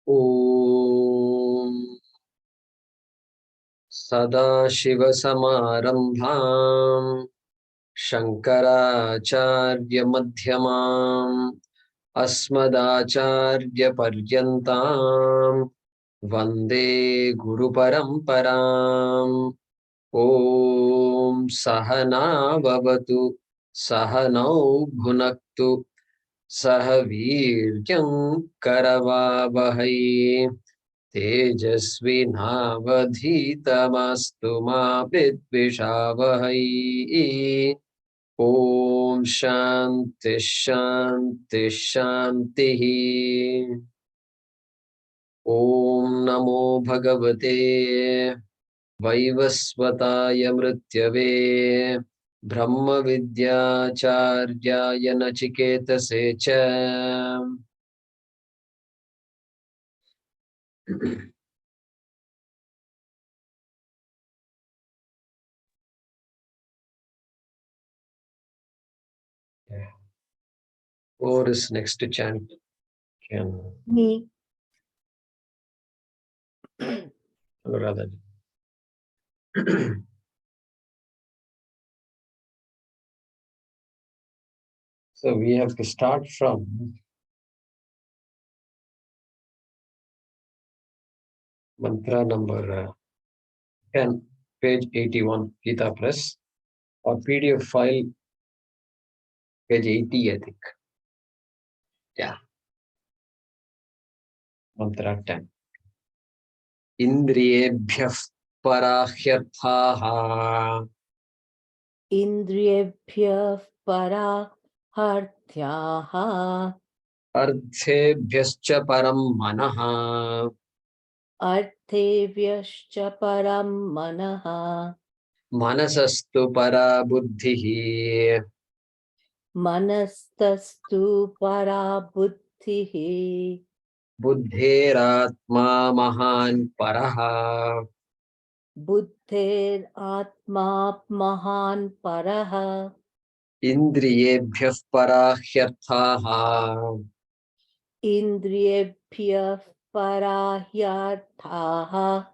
Om Sadashivasamarambham Shankaracharya Madhyamam Asmadacharya Paryantam Vande Guru Paramparam. Om Sahana Vavatu Sahanau Bhunaktu Sahaviryam Karavavahai Tejasvinavadhitamastu ma vidvishavahai. Om Shanti Shanti Shanti. Om Namo Bhagavate Vaivasvataya Mrityave Brahma Vidyacharya Nachiketase cha. Or is next to chant? Me. Rather. So we have to start from mantra number 10, page 81, Gita Press, or PDF file, page 80, I think. Yeah. Mantra 10. Indriyebhyah parahyarthaha. Indriyebhyah parahartyaha. Arthebhyascha param manaha. Arthebhyascha param manaha. Manasastu para buddhihi. Manastastu para buddhihi. Buddhiratma mahan paraha. Buddher atma mahan paraha. Indriyebhyah parahyarthaha. Indriyebhyah parahyarthaha.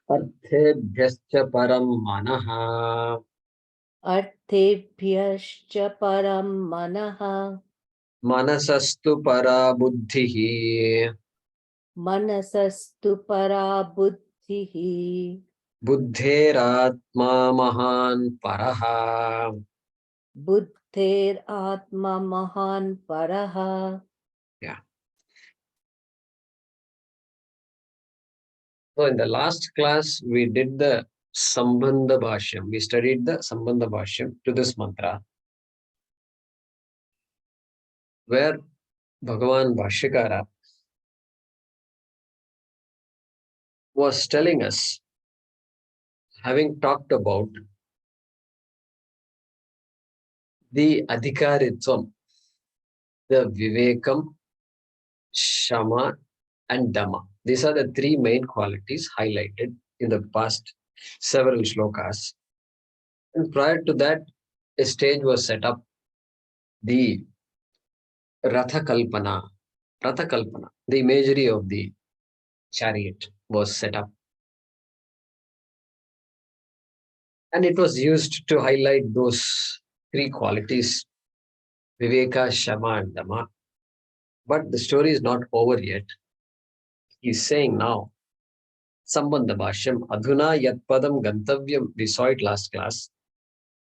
Arthebhyascha param manaha. Arthebhyascha param manaha. Manasastu para buddhihi. Manasastu para buddhihi. Buddhiratma mahan paraha. Buddher atma mahan paraha. Yeah. So in the last class, we did the Sambandha Bhaashyam. We studied the Sambandha Bhaashyam to this mantra, where Bhagavan Bhashyakara was telling us, having talked about the Adhikaritvam, the Vivekam, Shama, and Dhamma. These are the three main qualities highlighted in the past several shlokas. And prior to that, a stage was set up, the Ratha Kalpana, the imagery of the chariot was set up. And it was used to highlight those three qualities, Viveka, Shama, and Dhamma. But the story is not over yet. He's saying now, Sambandha Bhashyam, Adhuna Yat Padam Gantavyam, we saw it last class.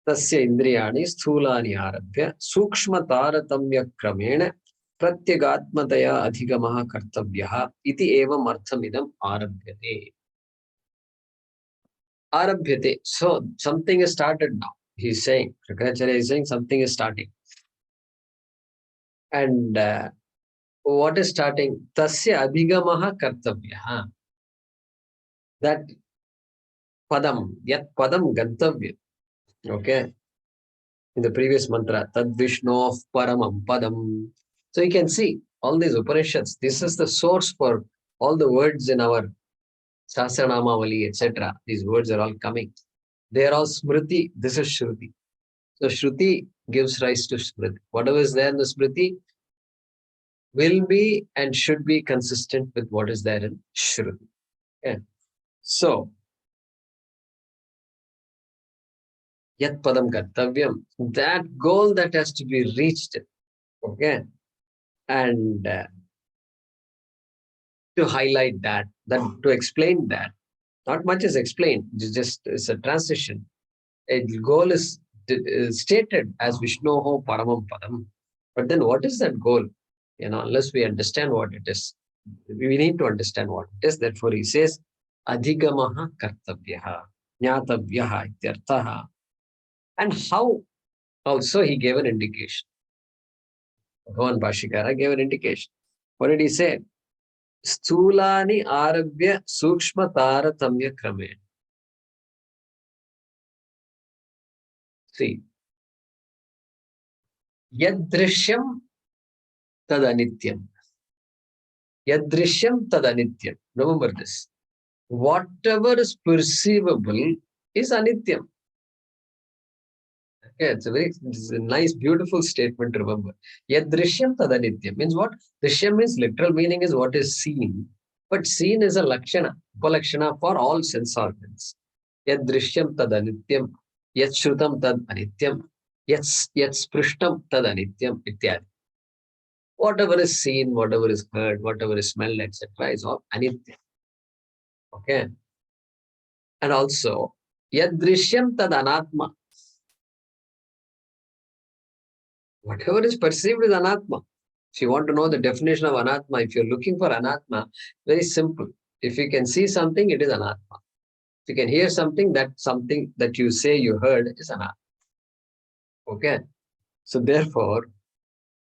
Tasya Indriyani Sthulani Arabhya Sukshma Taratamya Kramena Pratyagatmataya Adhigamaha Kartavyaha Iti Evam Arthamidam Arabhyate. Arabhyate. So something is started now. He's saying, Shankaracharya is saying something is starting. And what is starting? Tasya Adhigamaha Kartavyaha. That Padam, Yat Padam Gantavya. Okay. In the previous mantra, Tad Vishnu Paramam Padam. So you can see all these Upanishads. This is the source for all the words in our Sahasranama Valli, etc. These words are all coming. They are all Smriti. This is Shruti. So Shruti gives rise to Smriti. Whatever is there in the Smriti, will be and should be consistent with what is there in Shruti. Okay. So, Yat Padam Kartavyam, that goal that has to be reached. Okay. And to highlight that, to explain that, not much is explained, it's a transition. A goal is stated as Vishnoho Paramam Padam. But then what is that goal? Unless we understand what it is, we need to understand what it is. Therefore, he says, Adhigamaha Kartavyaha, Jnatavyaha Ityarthaha. And how also he gave an indication. Bhagavan Bhashyakara gave an indication. What did he say? Stulani Arabhya Sukshma Taratamya Kramen. See, Yadrishyam Tadanityam. Yadrishyam Tadanityam. Remember this. Whatever is perceivable is anityam. Okay, it's a nice, beautiful statement to remember. Yadrishyam Tadanityam means what? Drishyam means literal meaning is what is seen. But seen is a lakshana, upalakshana for all sense organs. Yadrishyam Tadanityam. Yat Shrutam Tad Anityam. Yat Sprishtam Tad Anityam. Ityadi. Whatever is seen, whatever is heard, whatever is smelled, etc. is all anitya. Okay. And also, yadrishyam tad anatma. Whatever is perceived is anatma. If you want to know the definition of anatma, if you're looking for anatma, very simple. If you can see something, it is anatma. If you can hear something that you say you heard is anatma. Okay. So therefore,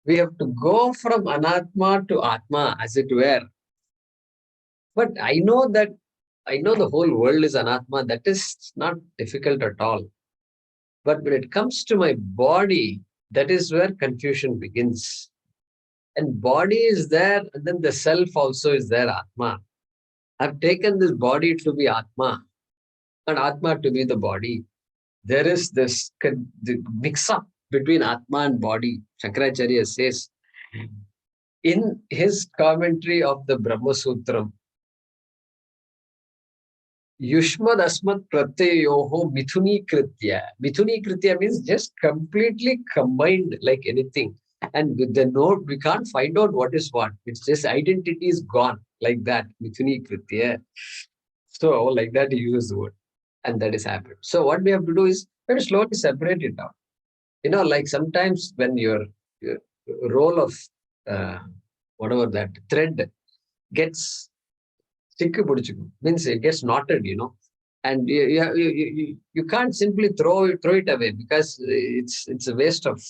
we have to go from anatma to atma, as it were. But I know the whole world is anatma. That is not difficult at all. But when it comes to my body, that is where confusion begins. And body is there, and then the self also is there, Atma. I've taken this body to be Atma, and Atma to be the body. There is this mix up between Atma and body. Shankaracharya says in his commentary of the Brahma Sutram, Yushmad Asmat Pratyayoho Mithuni Kritya. Mithuni Kritya means just completely combined like anything. And with the note, we can't find out what is what. It's just identity is gone like that. Mithuni Kritya. So, like that, he uses the word. And that is happened. So, what we have to do is we have to slowly separate it out. Like sometimes when your roll of whatever that thread gets means it gets knotted, and you can't simply throw it away because it's a waste of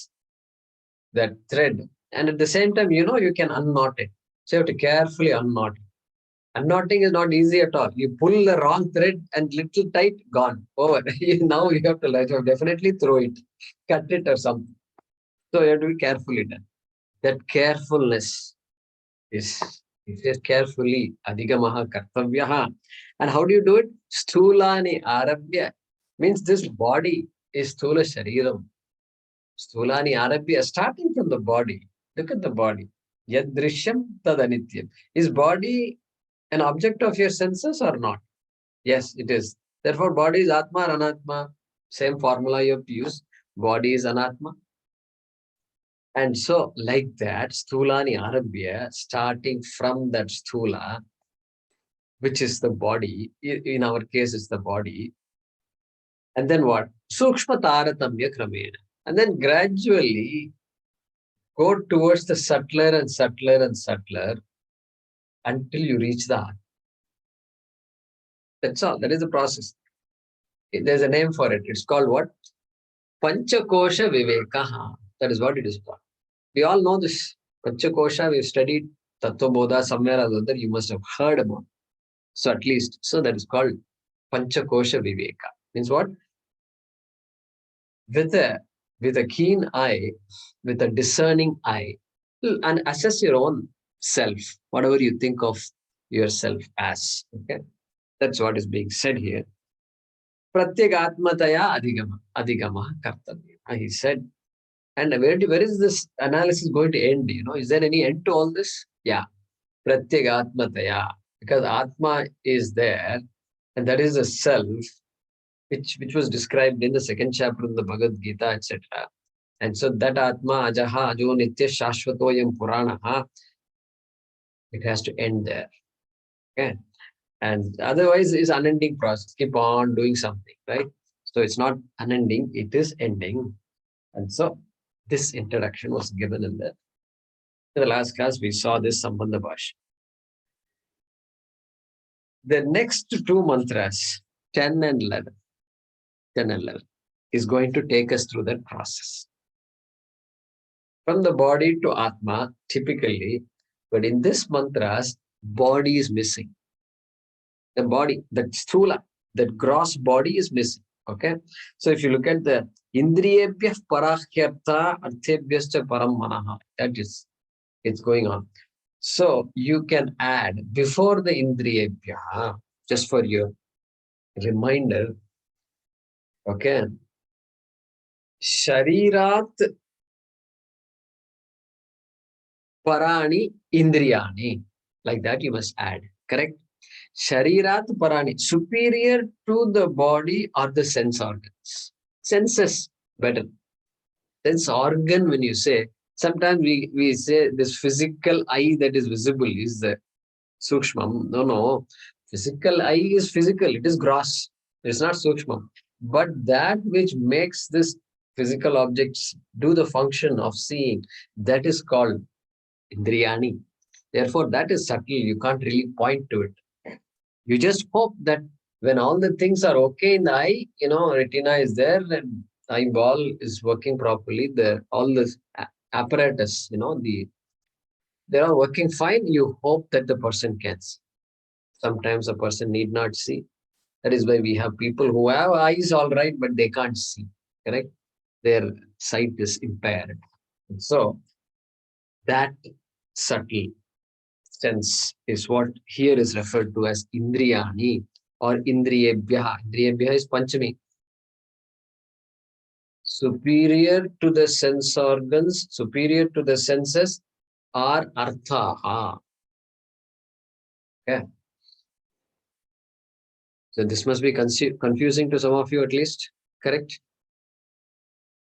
that thread. And at the same time, you can unknot it. So you have to carefully unknot it. Unknotting is not easy at all. You pull the wrong thread and little tight, gone, over. Now you have to definitely throw it, cut it or something. So you have to be carefully done. That carefulness is, he says carefully, adhigamaha kartavyaha. And how do you do it? Stulani arabhya means this body is stula shariram. Stulani arabhya, starting from the body. Look at the body. Yadrishyam tadanityam. Is body an object of your senses or not? Yes, it is. Therefore, body is atma or anatma. Same formula you have to use. Body is anatma. And so, like that, stulani arabhya, starting from that stula, which is the body, in our case, it's the body. And then what? Sukshma taratamya kramena. And then gradually go towards the subtler and subtler and subtler until you reach the heart. That's all. That is the process. There's a name for it. It's called what? Panchakosha Vivekaha. That is what it is called. We all know this. Panchakosha, we've studied Tattva Bodha somewhere or other. You must have heard about it. So at least, so that is called Panchakosha Viveka. Means what? With a keen eye, with a discerning eye, and assess your own self, whatever you think of yourself as. Okay, that's what is being said here. Pratyagatmataya adhigama kartavya. He said, And where is this analysis going to end? Is there any end to all this? Yeah. Pratyagatmataya. Because Atma is there, and that is a self, which was described in the second chapter in the Bhagavad Gita, etc. And so that Atma, Ajaha, Ajo, Nitya, Shashvatoyam, Puranaha, it has to end there. Okay. And otherwise, it's unending process. Keep on doing something, right? So it's not unending, it is ending. And so this introduction was given in the last class. We saw this Sambandha Bhaashyam. The next two mantras, 10 and 11, 10 and 11, is going to take us through that process. From the body to Atma, typically, but in this mantras, body is missing. The body, that sthula, that gross body is missing. Okay. So if you look at the Indriyebhyah Parahyartha Arthebhyascha Param Manaha, that is, it's going on. So you can add before the Indriyebhyah, just for your reminder, okay, Sharirat Parani Indriyani, like that you must add, correct? Sharirat Parani, superior to the body are the sense organs. Senses, better. Sense organ, when you say, sometimes we say this physical eye that is visible is the Sukshmam. No. Physical eye is physical, it is gross. It's not Sukshmam. But that which makes this physical objects do the function of seeing, that is called Indriyani. Therefore, that is subtle. You can't really point to it. You just hope that when all the things are okay in the eye, retina is there and eyeball is working properly, all this apparatus, they're all working fine. You hope that the person can see. Sometimes a person need not see. That is why we have people who have eyes all right, but they can't see. Correct? Their sight is impaired. And so that subtle sense is what here is referred to as Indriyani or Indriyebhya. Indriyebhya is Panchami. Superior to the sense organs, superior to the senses are Arthaha. Okay. So this must be confusing to some of you at least, correct?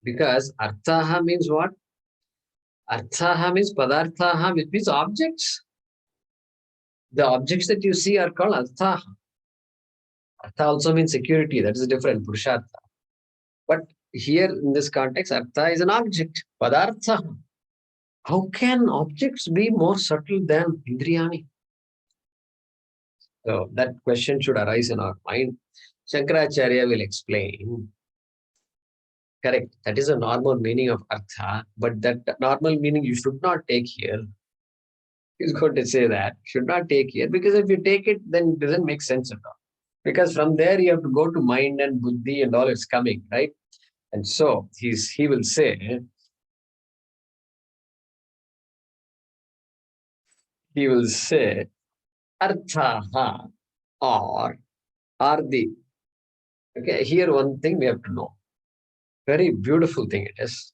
Because Arthaha means what? Arthaha means Padarthaha, which means objects. The objects that you see are called Arthaha. Artha also means security, that is different, Purushartha. But here in this context, Artha is an object, Padartha. How can objects be more subtle than Indriyani? So that question should arise in our mind. Shankaracharya will explain. Correct. That is a normal meaning of Artha, but that normal meaning you should not take here. He's going to say that. Should not take here, because if you take it, then it doesn't make sense at all. Because from there you have to go to mind and buddhi and all it's coming, right? And so he will say, Arthaha or the. Okay, here one thing we have to know. Very beautiful thing it is.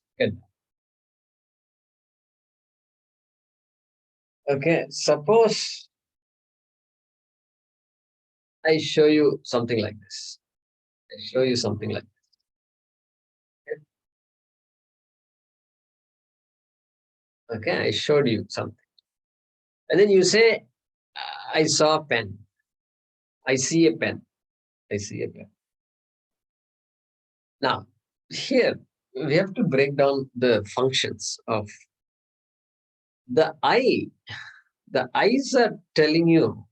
Okay, suppose I show you something like this. I show you something like this. Okay, I showed you something. And then you say, I saw a pen. I see a pen. I see a pen. Now, here we have to break down the functions of the eye. The eyes are telling you,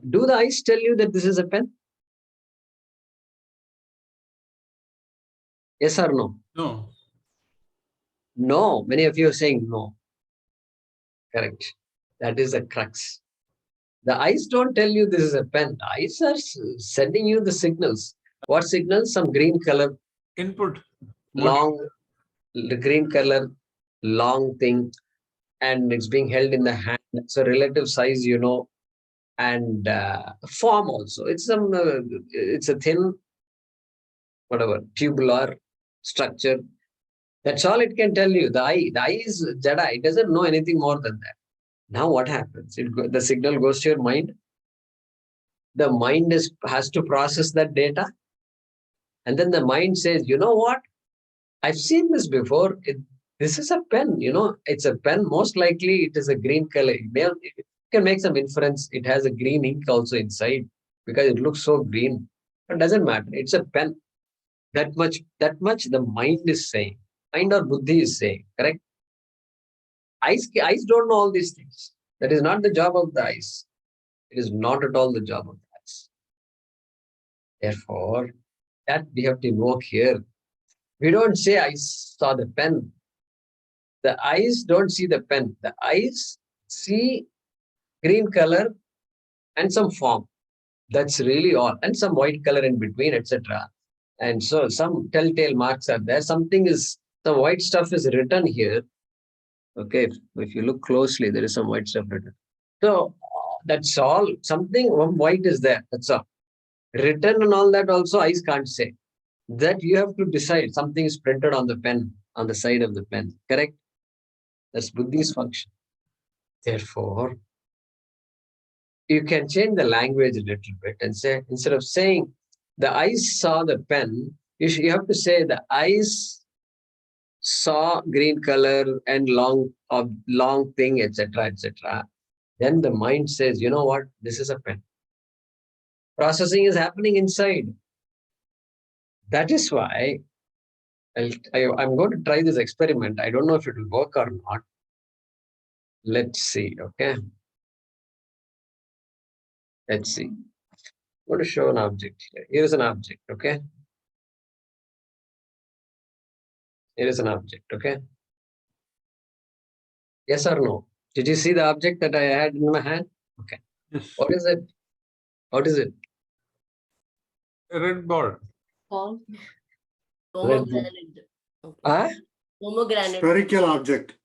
do the eyes tell you that this is a pen? Yes or no? No. No. Many of you are saying no. Correct. That is the crux. The eyes don't tell you this is a pen. The eyes are sending you the signals. What signals? Some green color, Input. long, green color, long thing, and it's being held in the hand. So relative size, and form also. It's it's a thin, whatever, tubular structure. That's all it can tell you. The eye is jada. It doesn't know anything more than that. Now what happens? The signal goes to your mind. The mind has to process that data. And then the mind says, you know what? I've seen this before. This is a pen, it's a pen. Most likely it is a green color. You can make some inference. It has a green ink also inside because it looks so green. But it doesn't matter. It's a pen. That much the mind is saying. Mind or buddhi is saying, correct? Eyes don't know all these things. That is not the job of the eyes. It is not at all the job of the eyes. Therefore, that we have to invoke here. We don't say I saw the pen. The eyes don't see the pen. The eyes see green color and some form. That's really all. And some white color in between, etc. And so some telltale marks are there. Some white stuff is written here. Okay, if you look closely, there is some white stuff written. So that's all. Something white is there. That's all. Written and all that also eyes can't say. That you have to decide. Something is printed on the pen, on the side of the pen. Correct? That's buddhi's function. Therefore, you can change the language a little bit and say, instead of saying the eyes saw the pen, you have to say the eyes saw green color and long thing, etc., etc. Then the mind says, you know what? This is a pen. Processing is happening inside. That is why I'm going to try this experiment. I don't know if it will work or not. Let's see, okay? Let's see. I'm going to show an object here. Here is an object, okay? Here is an object, okay? Yes or no? Did you see the object that I had in my hand? Okay. Yes. What is it? What is it? A red ball. Pomegranate. Ah? Pomegranate. Spherical object.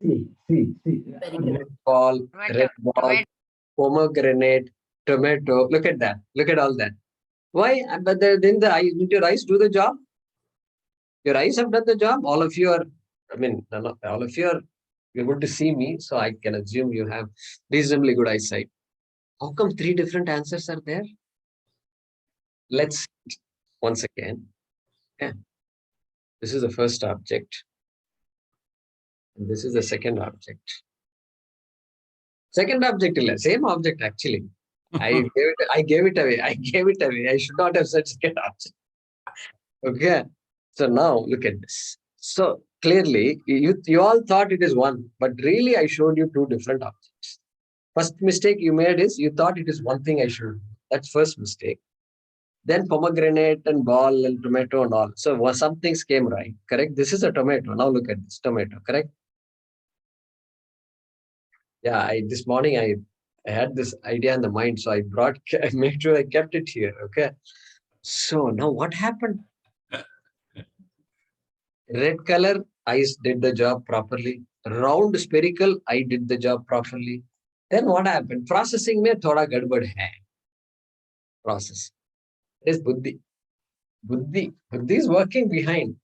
See. Very good. Red ball, pomegranate, tomato. Look at that. Look at all that. Why? But didn't your eyes do the job? Your eyes have done the job. All of you are, all of you are able to see me, so I can assume you have reasonably good eyesight. How come 3 different answers are there? Let's once again. Yeah. This is the first object. And this is the second object. Second object, same object actually. I gave it away. I should not have said second object. Okay. So now look at this. So clearly, you all thought it is one, but really I showed you 2 different objects. First mistake you made is you thought it is one thing I showed. That's first mistake. Then pomegranate and ball and tomato and all. So some things came right, correct? This is a tomato. Now look at this tomato, correct? Yeah, this morning I had this idea in the mind, so I made sure I kept it here, okay? So now what happened? Red color, eyes did the job properly. Round spherical, I did the job properly. Then what happened? Processing mein thoda gadbad hai. Process. It is buddhi. Buddhi is working behind.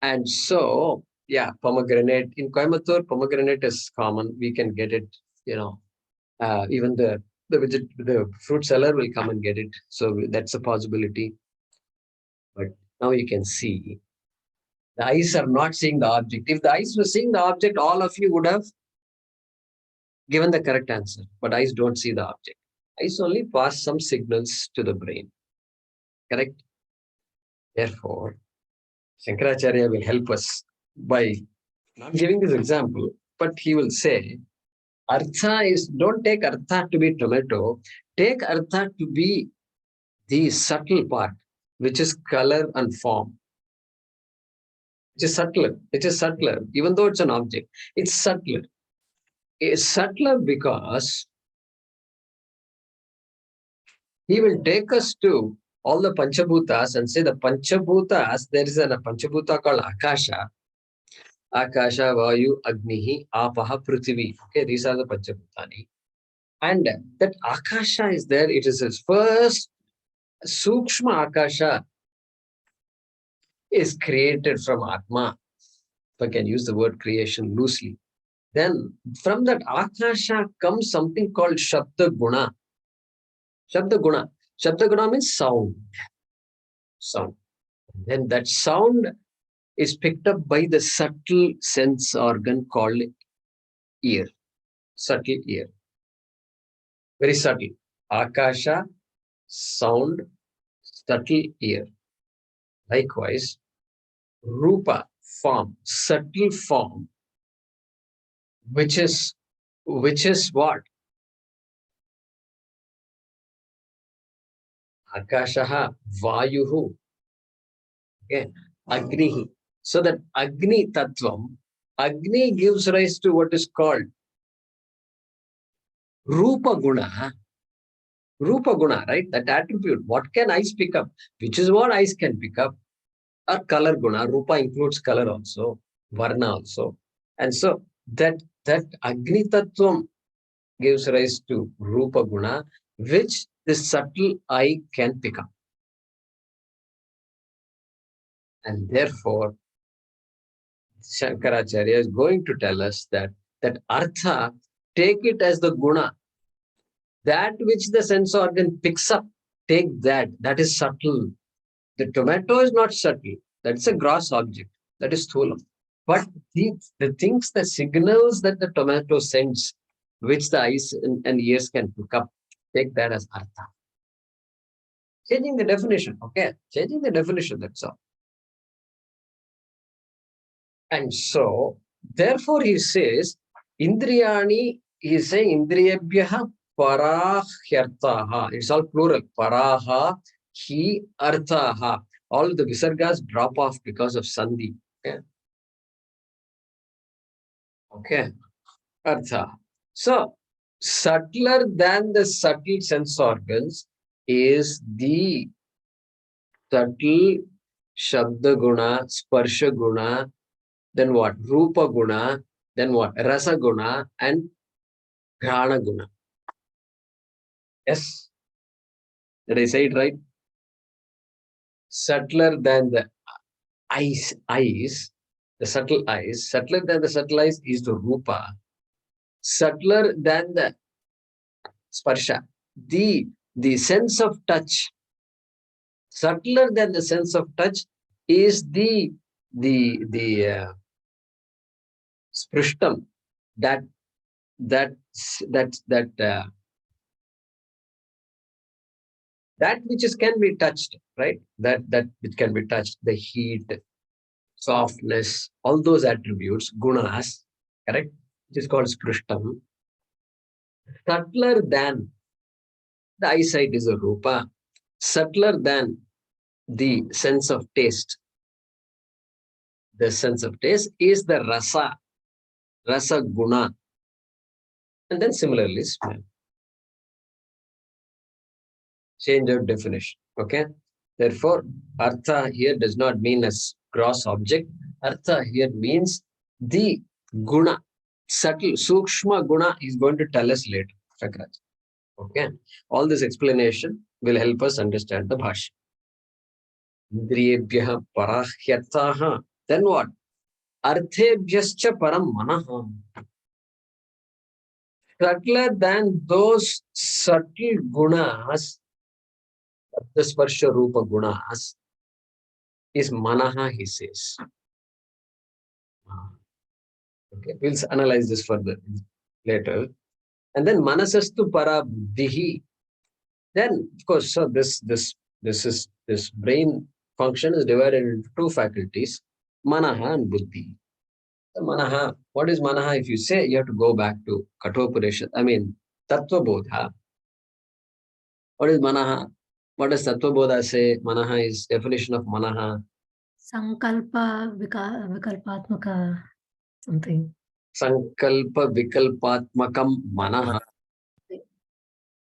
And so, yeah, pomegranate. In Coimbatore, pomegranate is common. We can get it, even the fruit seller will come and get it. So that's a possibility. But now you can see the eyes are not seeing the object. If the eyes were seeing the object, all of you would have given the correct answer. But eyes don't see the object. Eyes only pass some signals to the brain. Correct? Therefore, Shankaracharya will help us by not giving this example, but he will say, Artha is, don't take Artha to be tomato, take Artha to be the subtle part, which is color and form. It is subtler, even though it's an object. It's subtler. It's subtler because he will take us to all the Panchabhutas and say the Panchabhutas, there is a Panchabhuta called Akasha. Akasha, Vayu, Agnihi, Apaha, Prithvi. Okay, these are the Panchabhutani. And that Akasha is there. It is his first Sukshma Akasha. is created from Atma. If I can use the word creation loosely. Then from that Akasha comes something called Shabda Guna. Shabda Guna. Shabda Guna means sound. Sound. Then that sound is picked up by the subtle sense organ called ear. Subtle ear. Very subtle. Akasha, sound, subtle ear. Likewise, Rupa, form, subtle form, which is what? Akashaha, Vayuhu, okay, Agnihi. So that Agni Tattvam, Agni gives rise to what is called Rupa Guna. Rupa Guna, right? That attribute. What can eyes pick up? Which is what eyes can pick up. Or color Guna. Rupa includes color also, Varna also. And so that Agni Tattvam gives rise to Rupa Guna, which the subtle eye can pick up. And therefore, Shankaracharya is going to tell us that Artha, take it as the Guna. That which the sense organ picks up, take that. That is subtle. The tomato is not subtle. That's a gross object. That is Sthulam. But the things, the signals that the tomato sends, which the eyes and ears can pick up, take that as Artha. Changing the definition, okay? Changing the definition, that's all. And so, therefore, he says, Indriyani, he is saying, Indriyabhyaha parahyartaha. It's all plural. Paraha, hi, arthaha. All the visargas drop off because of sandhi. Okay. Okay. Artha. So, subtler than the subtle sense organs is the subtle Shabda Guna, Sparsha Guna, then what? Rupa Guna, then what? Rasa Guna and Grana Guna. Yes? Did I say it right? Subtler than the eyes, the subtle eyes, subtler than the subtle eyes is the Rupa. Subtler than the Sparsha, the sense of touch. Subtler than the sense of touch is the sprishtam, that which can be touched, right? That which can be touched, the heat, softness, all those attributes, gunas, correct? Which is called sprishtam. Subtler than the eyesight is a rupa. Subtler than the sense of taste. The sense of taste is the rasa guna. And then similarly, smell. Change of definition. Okay. Therefore, artha here does not mean a gross object. Artha here means the guna, subtle, sukshma guna is going to tell us later. Okay. All this explanation will help us understand the Bhaashyam. Indriyebhyaha parahyartaha. Then what? Arthebhyascha param manaha. Subtler than those subtle gunas, the sparsha rupa gunas, is manaha, he says. Okay, we'll analyze this further later. And then manasastu para buddhihi. Then, of course, so this brain function is divided into two faculties, manaha and buddhi. The manaha, what is manaha? If you say, you have to go back to Kathopanishad, Tattva Bodha. What is manaha? What does Tattva Bodha say? Manaha is definition of manaha. Sankalpa Vikalpatmaka something. Sankalpa Vikalpatmakam manaha.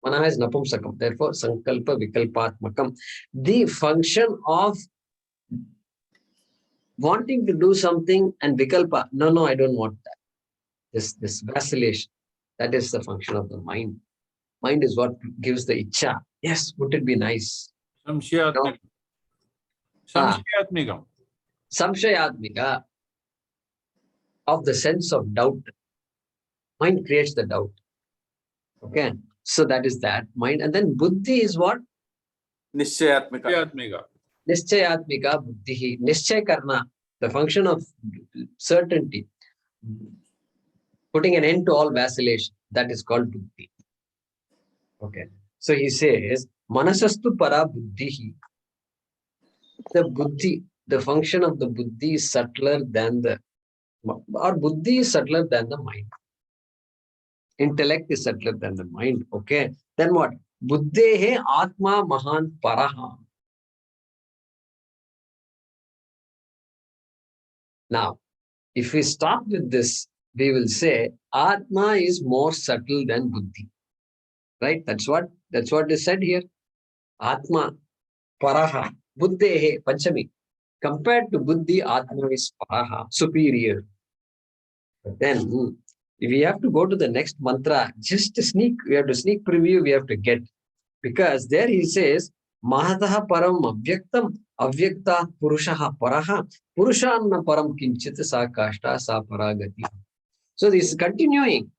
Manaha is napumsakam. Therefore, Sankalpa Vikalpatmakam. The function of wanting to do something and Vikalpa, no, I don't want that. This vacillation, that is the function of the mind. Mind is what gives the icha. Yes, would it be nice? Samshayatmikam. Samshayatmikam. Samshayatmika, of the sense of doubt. Mind creates the doubt. Okay. So that is that mind. And then buddhi is what? Nishchayatmika. Adhyatmika. Nischayatmika buddhi. Nischay karna, the function of certainty. Putting an end to all vacillation. That is called buddhi. Okay. So he says, manasastu para buddhi. The buddhi, the function of the buddhi is subtler than or buddhi is subtler than the mind. Intellect is subtler than the mind. Okay. Then what? Buddhehe atma mahan paraha. Now, if we stop with this, we will say atma is more subtle than buddhi. Right? That's what is said here. Atma paraha. Buddhehe panchami. Compared to buddhi, atma is paraha, superior. But then if we have to go to the next mantra, we have to sneak preview, we have to get. Because there he says, Mahataha param avyaktam, avyakta purushaha paraha, purushanna param kinchit sa kashta sa paragati. So this is continuing.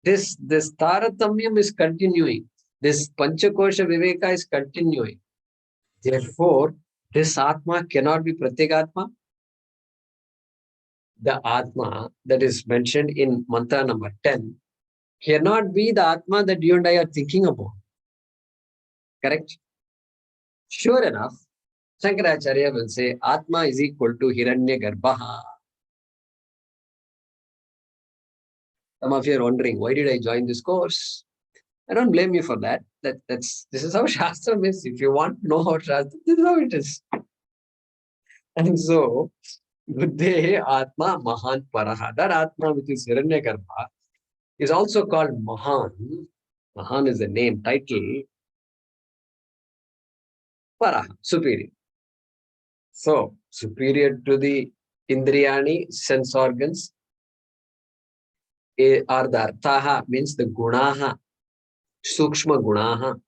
This taratamyam is continuing. This panchakosha viveka is continuing. Therefore, this atma cannot be pratyekatma. The atma that is mentioned in mantra number 10 cannot be the atma that you and I are thinking about. Correct? Sure enough, Shankaracharya will say atma is equal to hiranya garbha. Some of you are wondering, why did I join this course? I don't blame you for that. This is how Shastra is. If you want to know how Shastra, this is how it is. And so, Buddhe Atma Mahan Paraha. That Atma, which is Hiranya Garbha, is also called Mahan. Mahan is a name, title. Paraha, superior. So, superior to the Indriyani, sense organs, are the Arthaha, means the Gunaha, Sukshma Gunaha,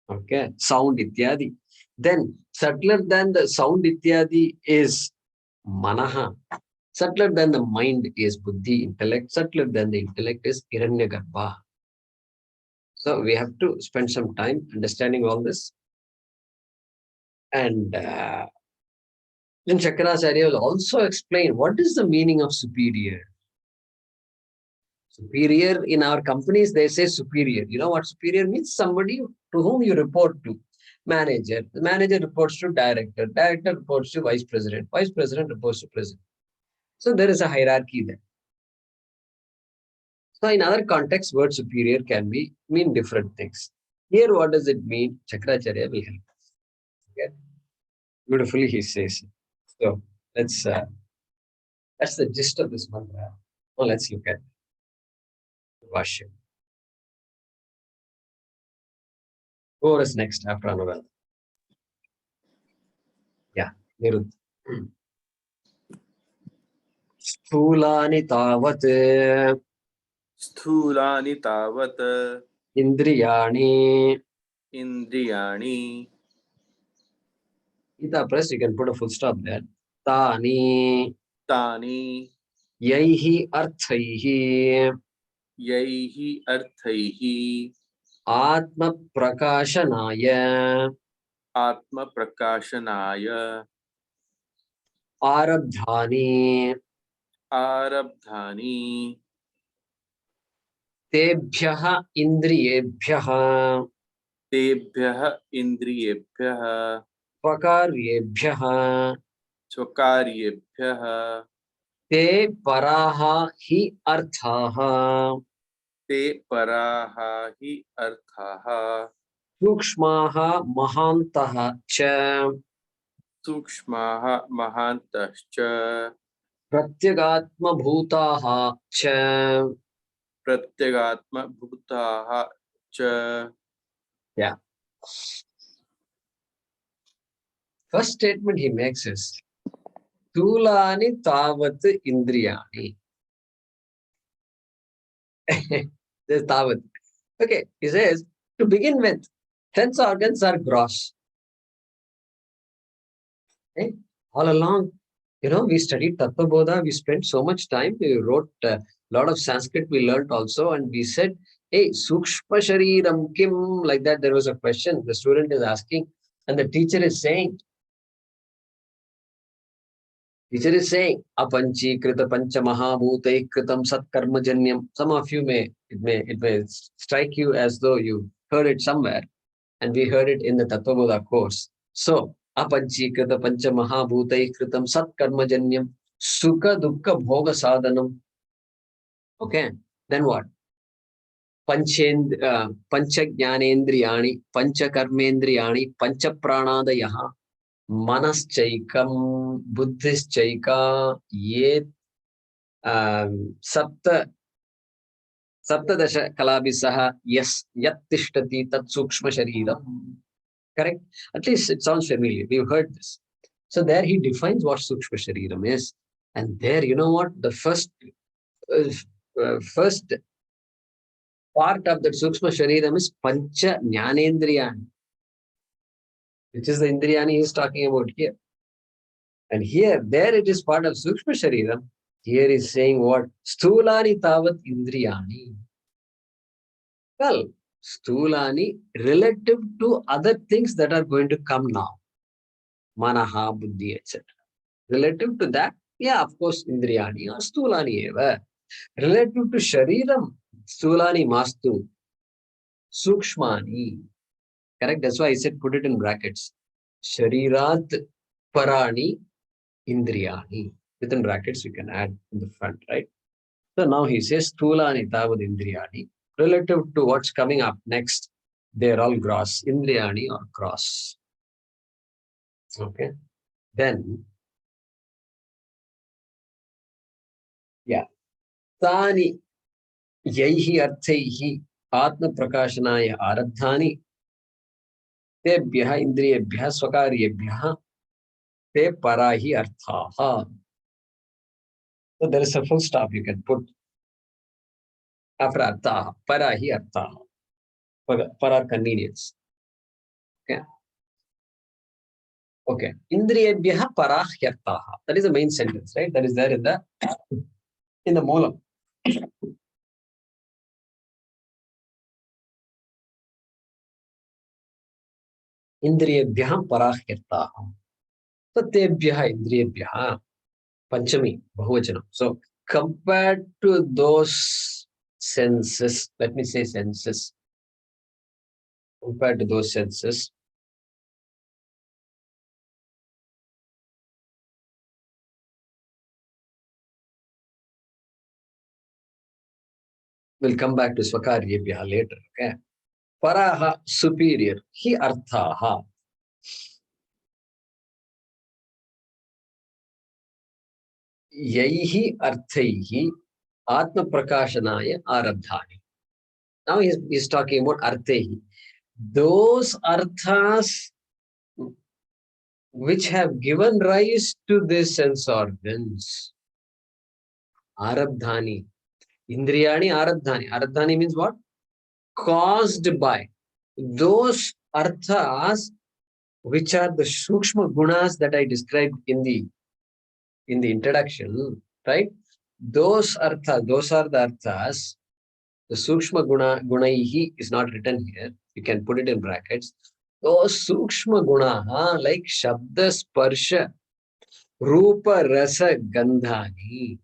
okay, sound Ityadi. Then, subtler than the sound Ityadi is Manaha. Subtler than the mind is Buddhi, intellect. Subtler than the intellect is Hiranyagarbha. So we have to spend some time understanding all this. And then Shankaracharya will also explain what is the meaning of superior. Superior, in our companies, they say superior. You know what superior means? Somebody to whom you report to. Manager. The manager reports to director. Director reports to vice president. Vice president reports to president. So there is a hierarchy there. So in other contexts, word superior can mean different things. Here, what does it mean? Shankaracharya will help us. Okay? Beautifully, he says. So that's the gist of this mantra. Now let's look at Bhaashyam. Who is next after Anuradha? Yeah, Niruddha. Sthulani tavat Sthulani tavat indriyani. indriyani. Ita press, you can put a full stop there. Tani Tani yaihi arthaihi yaihi arthaihi atma prakashanaya atma prakashanaya arabdhani arabdhani tebhyah indriyebhyah tebhyah indriyebhyah svakaryebhyah स्वकार्येभ्यः te paraha hi arthaha te paraha hi arthaha sukshmaha mahantaha cha sukshmaha mahantascha pratyagatma bhutaha cha. pratyagatma bhutaha cha. Yeah. First statement he makes is Tulani tavat indriyani. There's tavat. Okay, he says, to begin with, sense organs are gross. Okay? All along, we studied Tattva Bodha. We spent so much time. We wrote a lot of Sanskrit. We learned also, and we said, "Hey, Sukshma Shariram Kim?" Like that. There was a question. The student is asking, and the teacher is saying, "Apanchi Krita Pancha Mahabhutai Kritam Sat Karmajanyam." Some of you it may strike you as though you heard it somewhere, and we heard it in the Tattva Bodha course. So, apanchīkrita pancha mahabhutai kritam sat karmajanyam sukha dukkha bhoga sadhanam. Okay, then what? Pancha jnanendriyani, pancha karmendriyani, pancha pranadayaha, manaschaikam, buddhischaika, ye sapta saptadasha kalabhisaha, yes, yat tishtati tat sukshma shariram. Correct? At least it sounds familiar. We've heard this. So there he defines what Sukshma Shariram is. And there, you know what? The first part of that Sukshma Shariram is Pancha Jnanendriyani, which is the Indriyani he's talking about here. And there it is part of Sukshma Shariram. Here is saying what? Stulani Tavat Indriyani. Well, Stulani relative to other things that are going to come now. Manaha, Buddhi, etc. Relative to that, yeah, of course, Indriyani or Stulani eva. Relative to Shariram, Stulani Mastu, Sukshmani. Correct? That's why I said put it in brackets. Sharirat Parani Indriyani. Within brackets, you can add in the front, right? So now he says Stulani Tavad Indriyani. Relative to what's coming up next, they're all gross. Indriyani or gross. Okay. Then, yeah. Tani Yaihi Arthaihi Atma Prakashanaya Aradhani Tebhyaha Indriyebhyaha Swakaryebhyaha Te Parahi Arthaha. So there is a full stop you can put after Arthaha. Parahi Arthaha. For our convenience. Okay. Okay. Indriyebhyaha Parahyarthaha. That is the main sentence, right? That is there in the Moolam. Indriyebhyaha Parahyarthaha. So Tebhyaha Indriyebhyaha. Panchami, Bahuvachanam. So compared to those senses, let me say senses, compared to those senses, we'll come back to Swakaryebhyaha later, okay? Paraha, superior, hi arthaha. Yaihi arthaihi atma prakashanaya arabdhani. Now he's talking about arthaihi. Those arthas which have given rise to these sense organs. Arabdhani. Indriyani arabdhani. Arabdhani means what? Caused by. Those arthas which are the sukshma gunas that I described in the introduction, right? Those arthas, those are the arthas. The sukshma gunaihi is not written here. You can put it in brackets. Those sukshma gunaha like shabda sparsha, rupa rasa gandhani.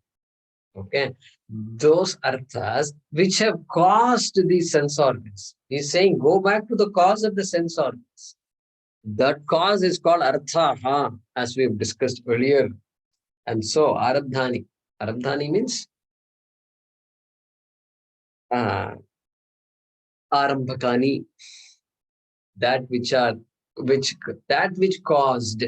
Okay. Those arthas which have caused these sense organs. He's saying go back to the cause of the sense organs. That cause is called arthaha, as we've discussed earlier. And so arabdhani. Arabdhani means arambhakani. That which caused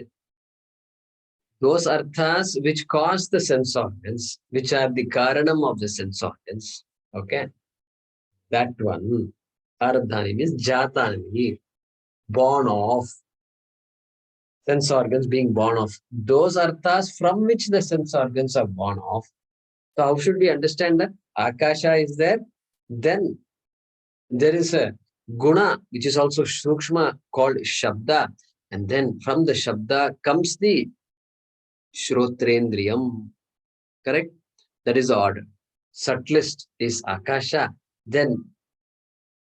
those arthas which cause the sense organs, which are the karanam of the sense organs. Okay. That one, arabdhani means jatani, born of. Sense organs being born of. Those arthas from which the sense organs are born of. So how should we understand that? Akasha is there. Then there is a guna, which is also sukshma, called shabda. And then from the shabda comes the Shrotrendriyam. Correct? That is the order. Subtlest is Akasha. Then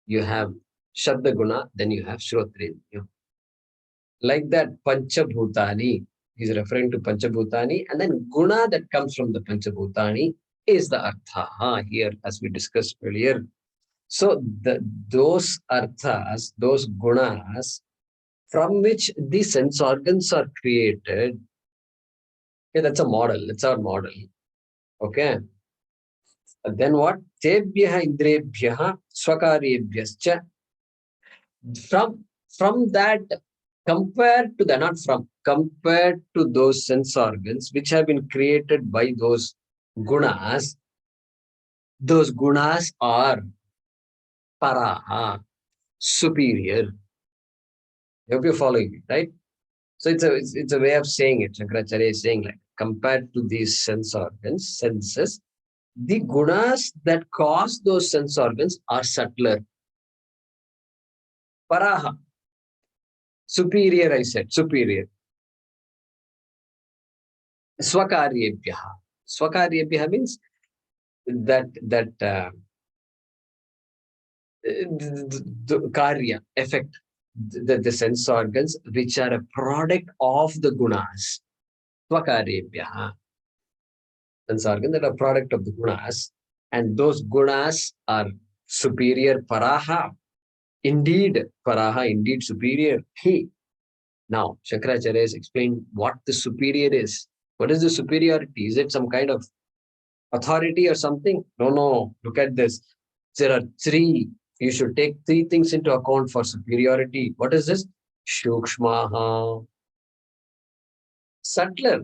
you have Shabda Guna. Then you have Shrotrendriyam. Like that, Panchabhutani. He's referring to Panchabhutani. And then Guna that comes from the Panchabhutani is the Artha here, as we discussed earlier. So those Arthas, those Gunas, from which the sense organs are created. Okay, that's a model. That's our model. Okay. Then what? Tebhyaha indrebhyaha swakaryebhyascha. From that, compared to the, not from, compared to those sense organs which have been created by those gunas are paraha, superior. I hope you're following me, right? So it's a way of saying it. Shankaracharya is saying, like, compared to these sense organs, senses, the gunas that cause those sense organs are subtler. Paraha, superior, I said, superior. Swakaryebhyaha. Swakaryebhyaha means that the karya, effect, the sense organs which are a product of the gunas. Swakaryebhyaha. Sense organs that are product of the gunas. And those gunas are superior. Paraha. Indeed, paraha, indeed superior. He. Now, Shankaracharya has explained what the superior is. What is the superiority? Is it some kind of authority or something? No. Look at this. There are three. You should take three things into account for superiority. What is this? Shukshmaha. Subtler.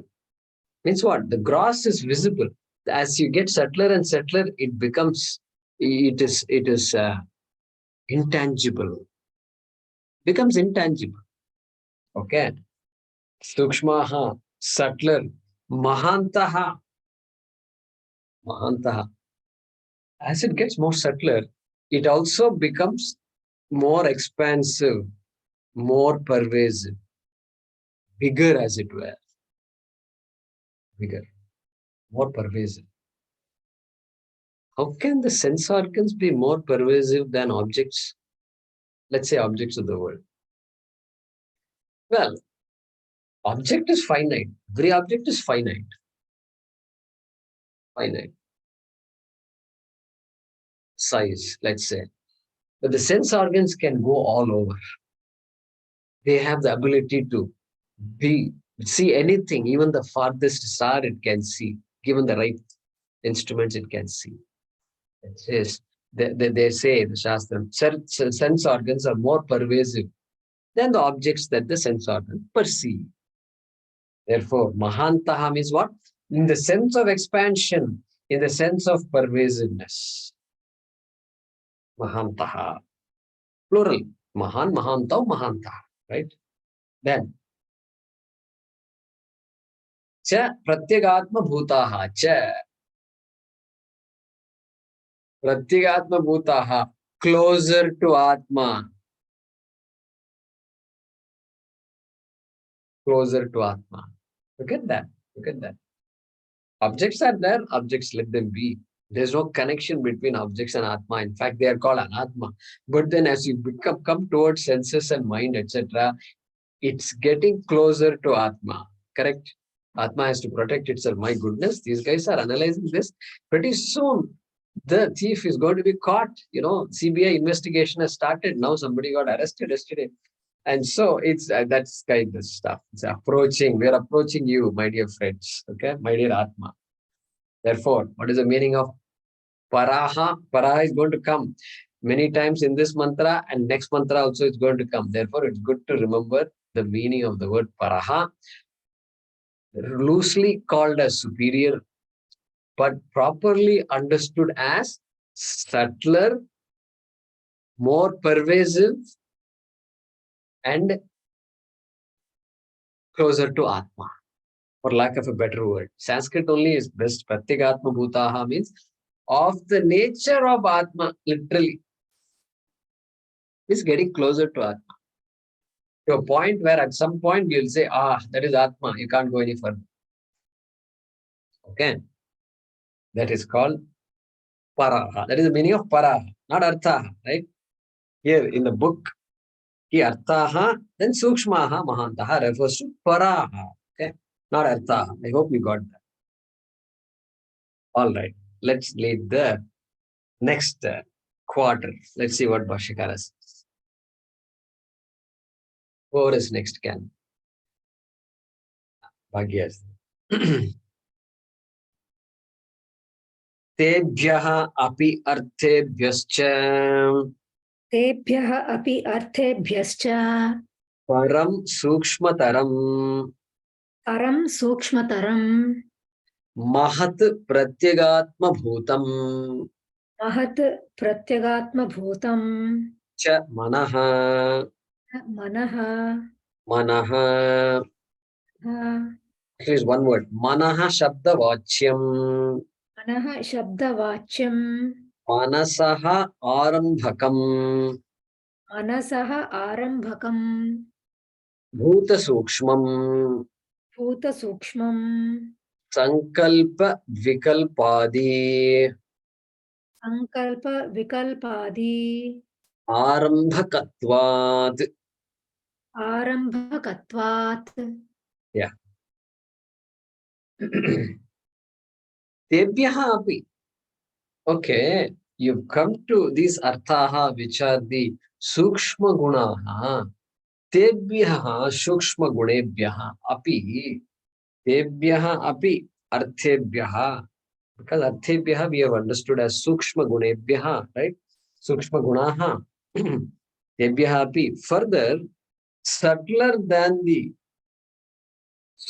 Means what? The gross is visible. As you get subtler and subtler, it becomes, it is intangible. Becomes intangible. Okay. Sukshmaha, subtler. Mahantaha. Mahantaha. As it gets more subtler, it also becomes more expansive, more pervasive, bigger, as it were. Bigger, more pervasive. How can the sense organs be more pervasive than objects? Let's say objects of the world. Well, object is finite. Every object is finite. Finite. Size, let's say. But the sense organs can go all over. They have the ability to see anything, even the farthest star it can see. Given the right instruments, it can see. It says, they say, the Shastra, sense organs are more pervasive than the objects that the sense organs perceive. Therefore, Mahantaha means what? In the sense of expansion, in the sense of pervasiveness. Mahantaha. Plural. Mahan, Mahanta, Mahantaha. Right? Then, Cha Pratyagatma Bhutaha. Cha Pratyagatma Bhutaha. Closer to Atma. Closer to Atma. Look at that. Look at that. Objects are there, objects, let them be. There's no connection between objects and Atma. In fact, they are called Anatma. But then as you come towards senses and mind, etc., it's getting closer to Atma. Correct? Atma has to protect itself. My goodness, these guys are analyzing this. Pretty soon, the thief is going to be caught. CBI investigation has started. Now somebody got arrested yesterday. And so it's that's kind of stuff. It's approaching. We're approaching you, my dear friends. Okay, my dear Atma. Therefore, what is the meaning of Paraha? Paraha is going to come many times in this mantra, and next mantra also is going to come. Therefore, it's good to remember the meaning of the word Paraha, loosely called as superior, but properly understood as subtler, more pervasive, and closer to Atma, for lack of a better word. Sanskrit only is best. Pratyagatma Bhutaha means of the nature of Atma, literally. Is getting closer to Atma. To a point where at some point you'll say, that is Atma, you can't go any further. Okay. That is called paraha. That is the meaning of paraha, not arthaha, right? Here in the book, ki arthaha, then sukshmaha mahantaha refers to paraha. Okay. Not arthaha. I hope you got that. All right. Let's lead the next quarter. Let's see what Bhaashyakara says. Who is next can? Bhagyas. तेभ्यः अपि अर्थेभ्यश्च तेभ्यः अपि अर्थेभ्यश्च परं सूक्ष्मतरं परं सूक्ष्मतरं महत् प्रत्यगात्मभूतम् महत् प्रत्यगात्मभूतं च मनः मनः मनः is one word मनः शब्दवाच्यम् मनः शब्दवाच्यं मनसः आरम्भकम् मनसः आरम्भकं भूतसूक्ष्मम् भूतसूक्ष्मं संकल्प विकल्पादि सङ्कल्पविकल्पादि आरम्भकत्वात् आरम्भकत्वात् yeah तेभ्यः अपि okay you've come to these arthaha which are the sukshma gunaha तेभ्यः सूक्ष्म गुणेभ्यः अपि तेभ्यः अपि अर्थेभ्यः because arthebhyah we have understood as sukshma gunebhyah, right? Sukshma gunaha tebhyah api. Further, subtler than the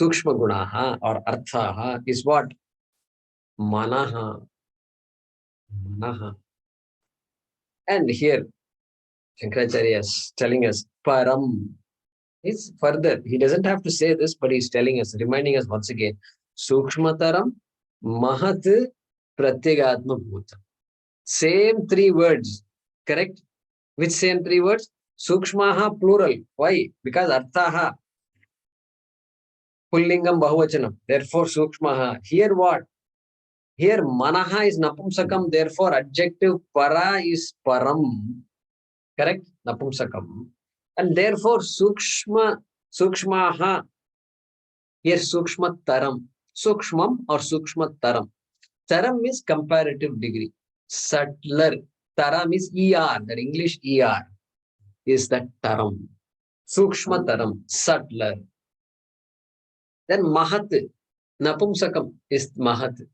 sukshma gunaha or arthaha is what? Manaha. Manaha. And here Shankaracharya is telling us param. It's further. He doesn't have to say this, but he's telling us, reminding us once again. Sukshmataram mahat pratyagatma bhutam. Same three words, correct? Which same three words? Sukshmaha plural. Why? Because arthaha pullingam bahuvachanam. Therefore sukshmaha. Here what? Here manaha is napumsakam. Therefore adjective para is param. Correct? Napumsakam. And therefore sukshmaha. Here sukshma taram. Sukshmam or sukshma taram. Taram is comparative degree. Subtler. Taram is ER. That English ER is that taram. Sukshma taram. Subtler. Then mahat. Napumsakam is mahat.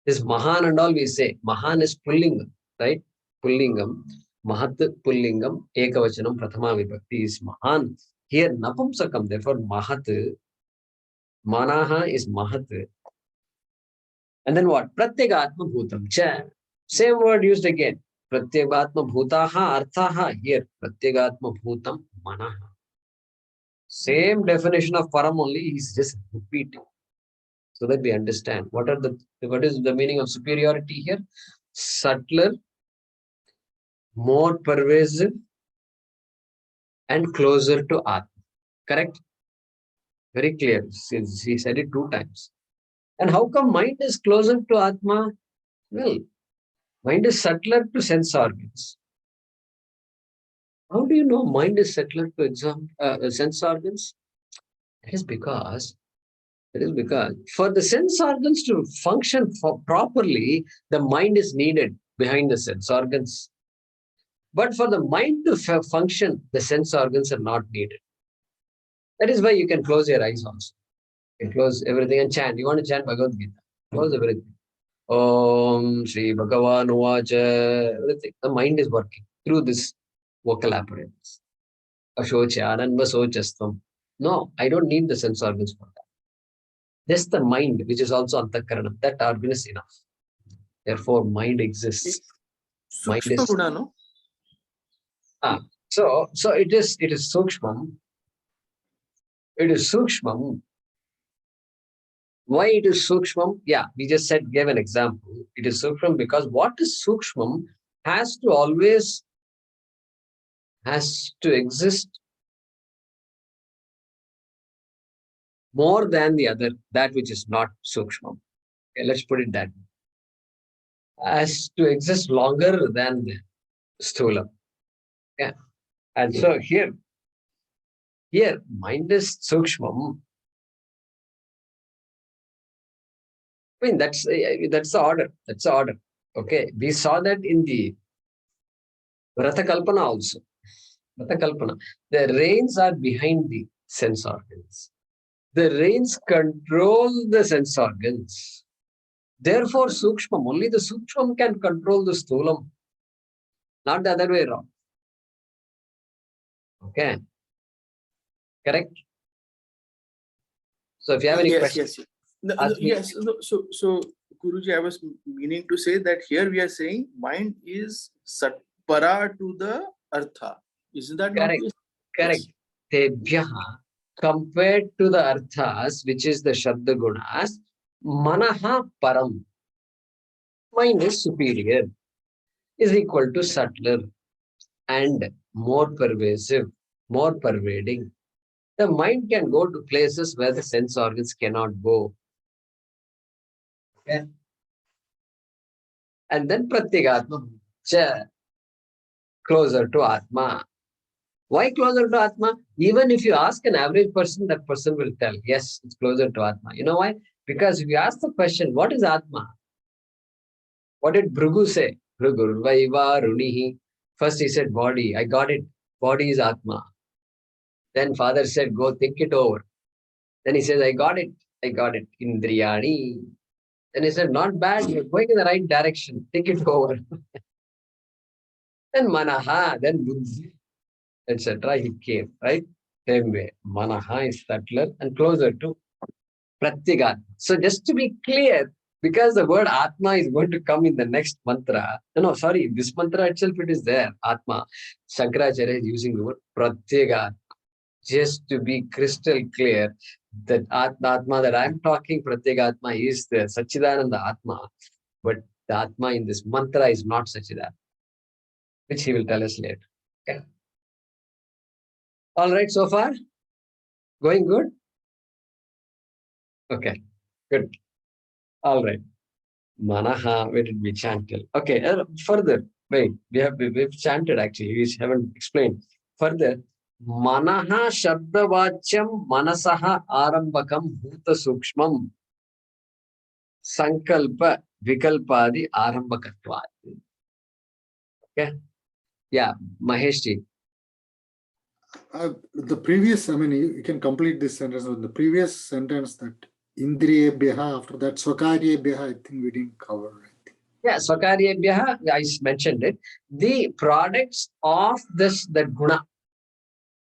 This mahan and all we say. Mahan is pullingam. Right? Pullingam. Mahat pullingam. Ekavachanam prathama vibhakti is mahan. Here napumsakam. Therefore mahat. Manaha is mahat. And then what? Pratyagatma bhutam cha. Same word used again. Pratyagatma bhutaha arthaha. Here pratyagatma bhutam manaha. Same definition of param only. He's just repeating so that we understand what is the meaning of superiority here. Subtler, more pervasive, and closer to Atma. Correct? Very clear. He said it 2 times. And how come mind is closer to Atma? Well, mind is subtler to sense organs. How do you know mind is subtler to sense organs? That is because for the sense organs to function properly, the mind is needed behind the sense organs. But for the mind to function, the sense organs are not needed. That is why you can close your eyes also. You can close everything and chant. You want to chant Bhagavad Gita. Close everything. Om Shri Bhagavan Uvacha. Everything. The mind is working through this vocal apparatus. Ashocha, Ananva Sochastvam. No, I don't need the sense organs for that. Just the mind, which is also Antakaranam. That organ is enough. Therefore, mind exists. Mind Sukshma is guna, no? so it is Sukshmam. It is Sukshmam. Why it is Sukshmam? Yeah, we just gave an example. It is Sukshmam because what is Sukshmam has to exist more than the other, that which is not Sukshmam. Okay, let's put it that way. As to exist longer than Sthulam. Yeah. And so here, mind is Sukshmam. I mean, that's the order. That's the order. Okay. We saw that in the Ratha Kalpana also. Ratha Kalpana. The reins are behind the sense organs. The reins control the sense organs. Therefore, Sukshmam, only the Sukshmam can control the Sthulam, not the other way around. Okay. Correct? So if you have any Yes, questions, yes. No, ask me. yes. No, so Guruji, I was meaning to say that here we are saying mind is satpara to the artha. Isn't that not Correct. the Correct. Tebhyaha, compared to the arthas, which is the Shabda Gunas, Manaha Param, mind is superior, is equal to subtler and more pervasive, more pervading. The mind can go to places where the sense organs cannot go. Okay? And then Pratyagatma, closer to Atma. Why closer to Atma? Even if you ask an average person, that person will tell, yes, it's closer to Atma. You know why? Because if you ask the question, what is Atma? What did Bhrigu say? Bhrigur Vaiva Runihi. First he said body. I got it. Body is Atma. Then father said, go think it over. Then he says, I got it. I got it. Indriyani. Then he said, not bad. You're going in the right direction. Think it over. Then Manaha. Then Buddhi, etc. He came, right? Same way. Manaha is subtler and closer to Pratyagatma. So just to be clear, because the word Atma is going to come in the next mantra. No, sorry, this mantra itself, it is there. Atma. Shankaracharya is using the word Pratyagatma. Just to be crystal clear, that Atma that I'm talking, Pratyagatma, is the Sachidananda Atma. But the Atma in this mantra is not Sachidananda, which he will tell us later. Okay. All right, so far? Going good? Okay, good. All right. Manaha, where did we chant till? Okay, further, wait, we've chanted actually, we haven't explained. Further, Manaha Shabdavachyam Manasaha Arambakam Bhuta Sukshmam Sankalpa Vikalpadi Arambakatvat. Okay, yeah, Maheshji. The previous, I mean, you can complete this sentence with the previous sentence that Indriyebhyaha, after that Swakaryebhyaha, I think we didn't cover. Yeah, Swakaryebhyaha, I mentioned it. The products of the guna,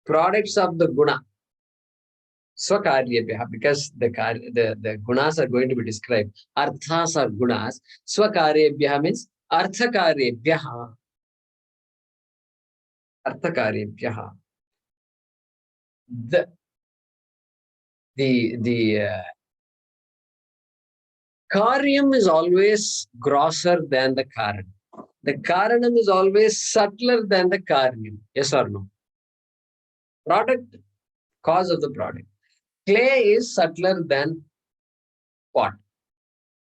products of the guna. Swakaryebhyaha, because the gunas are going to be described. Arthas are gunas. Swakaryebhyaha means Arthakaryebhyaha. Arthakaryebhyaha. The karyam is always grosser than the karanam. The karanam is always subtler than the karyam. Yes or no? Product, cause of the product. Clay is subtler than pot.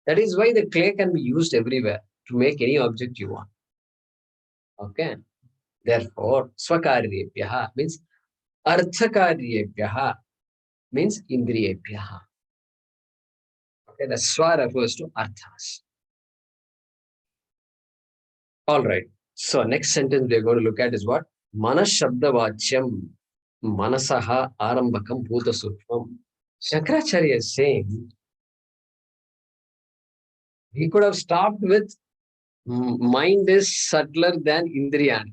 That is why the clay can be used everywhere to make any object you want. Okay. Therefore, Swakaryebhyaha means Arthakaryebhyaha means Indriyebhyaha. Okay, the Swa refers to Arthas. All right. So next sentence we are going to look at is what? Manas Shabdavachyam Manasaha Arambakam Bhuta Sukshmam. Shankaracharya is saying he could have stopped with mind is subtler than Indriyani.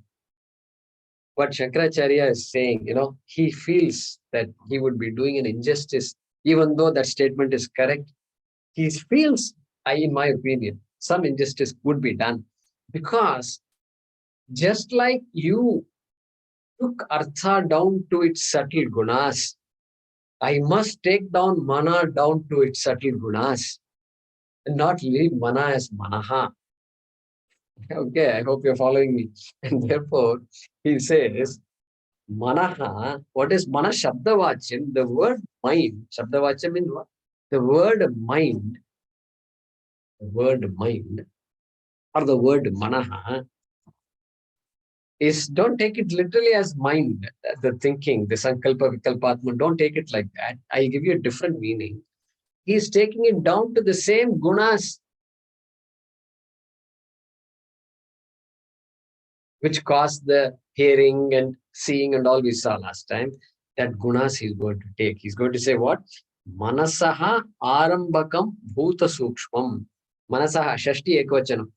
What Shankaracharya is saying, he feels that he would be doing an injustice, even though that statement is correct. He feels, in my opinion, some injustice would be done. Because just like you took Artha down to its subtle gunas, I must take down Mana down to its subtle gunas and not leave Mana as Manaha. Okay, I hope you're following me. And therefore, he says, Manaha, what is Mana Shabdavachyam? The word mind, Shabdavachyam means what? The word mind the word mind or the word manaha is, don't take it literally as mind, the thinking, the sankalpa, vikalpatma. Don't take it like that. I'll give you a different meaning. He's taking it down to the same gunas which cause the hearing and seeing and all we saw last time. That gunas he's going to take. He's going to say what? Manasaha arambakam bhuta sukshmam. Manasaha shashti ekvachanam.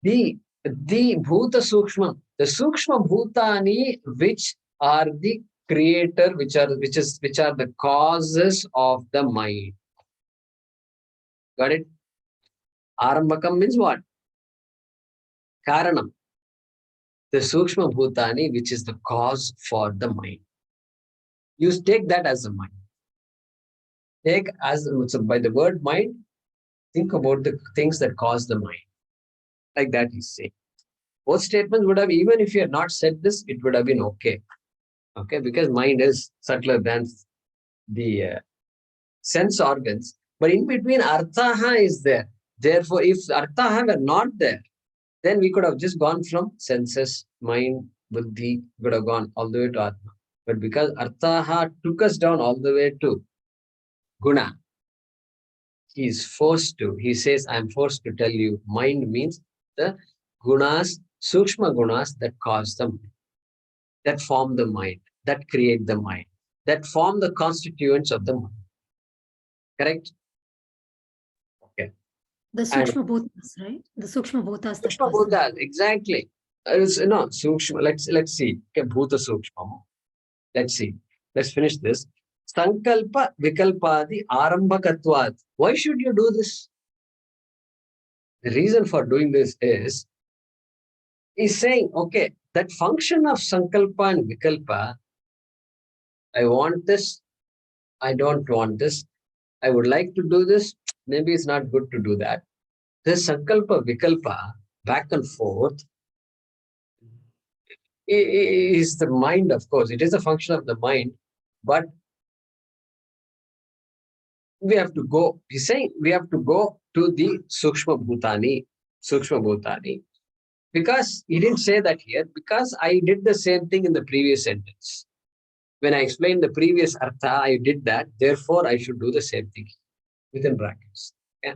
The bhuta sukshmam, the sukshma bhutani, which are the creator, which are the causes of the mind. Got it? Arambakam means what? Karanam. The sukshma bhutani, which is the cause for the mind. You take that as a mind. Take as, so by the word mind, think about the things that cause the mind. Like that he's saying. Both statements would have, even if you had not said this, it would have been okay. Okay, because mind is subtler than the sense organs. But in between, arthaha is there. Therefore, if arthaha were not there, then we could have just gone from senses, mind, buddhi, could have gone all the way to atma. But because arthaha took us down all the way to guna, he is forced to, he says, I'm forced to tell you, mind means the gunas, sukshma gunas that cause the mind, that form the mind, that create the mind, that form the constituents of the mind. Correct? Okay. The Sukshma Bhutas, right? The Sukshma Bhutas that Sukshma cause them. Bhutas, exactly. No, Sukshma, let's see. Okay, Bhuta Sukshma. Let's see. Let's finish this. Sankalpa Vikalpadi Arambakatvat. Why should you do this? The reason for doing this is, he's saying, okay, that function of Sankalpa and Vikalpa, I want this, I don't want this, I would like to do this, maybe it's not good to do that. This Sankalpa Vikalpa, back and forth, is the mind, of course. It is a function of the mind, but we have to go, he's saying we have to go to the Sukshma Bhutani, because he didn't say that here, because I did the same thing in the previous sentence. When I explained the previous artha, I did that, therefore I should do the same thing within brackets. Yeah,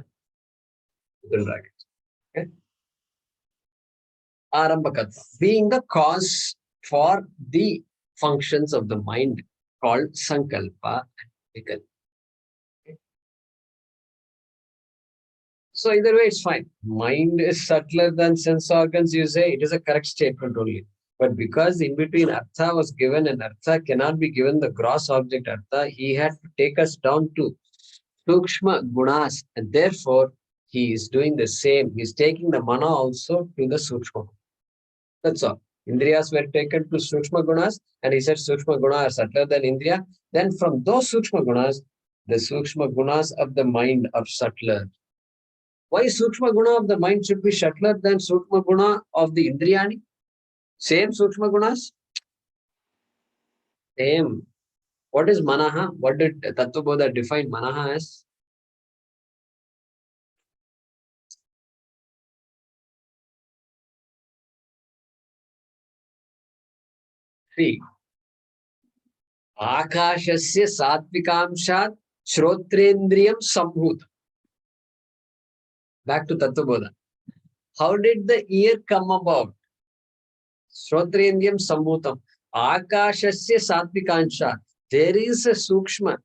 within brackets. Okay. Arambakatva, being the cause for the functions of the mind called Sankalpa and Vikalpa. So either way, it's fine. Mind is subtler than sense organs, you say, it is a correct statement only. But because in between artha was given and artha cannot be given the gross object artha, he had to take us down to sukshma gunas, and therefore he is doing the same. He is taking the mana also to the sukshma. That's all. Indriyas were taken to sukshma gunas, and he said sukshma guna are subtler than indriya. Then from those sukshma gunas, the sukshma gunas of the mind are subtler. Why Sukshma Guna of the mind should be subtler than Sukshma Guna of the Indriyani? Same Sukshma Gunas? Same. What is Manaha? What did Tattvabodha define Manaha as? See, Akashasya Satvikamshat Shrotrendriyam Sambhuta. Back to Tattvabodha. How did the ear come about? Shrotrendriyam Sambhutam. Akashasya Satvikanshat. There is a Sukshma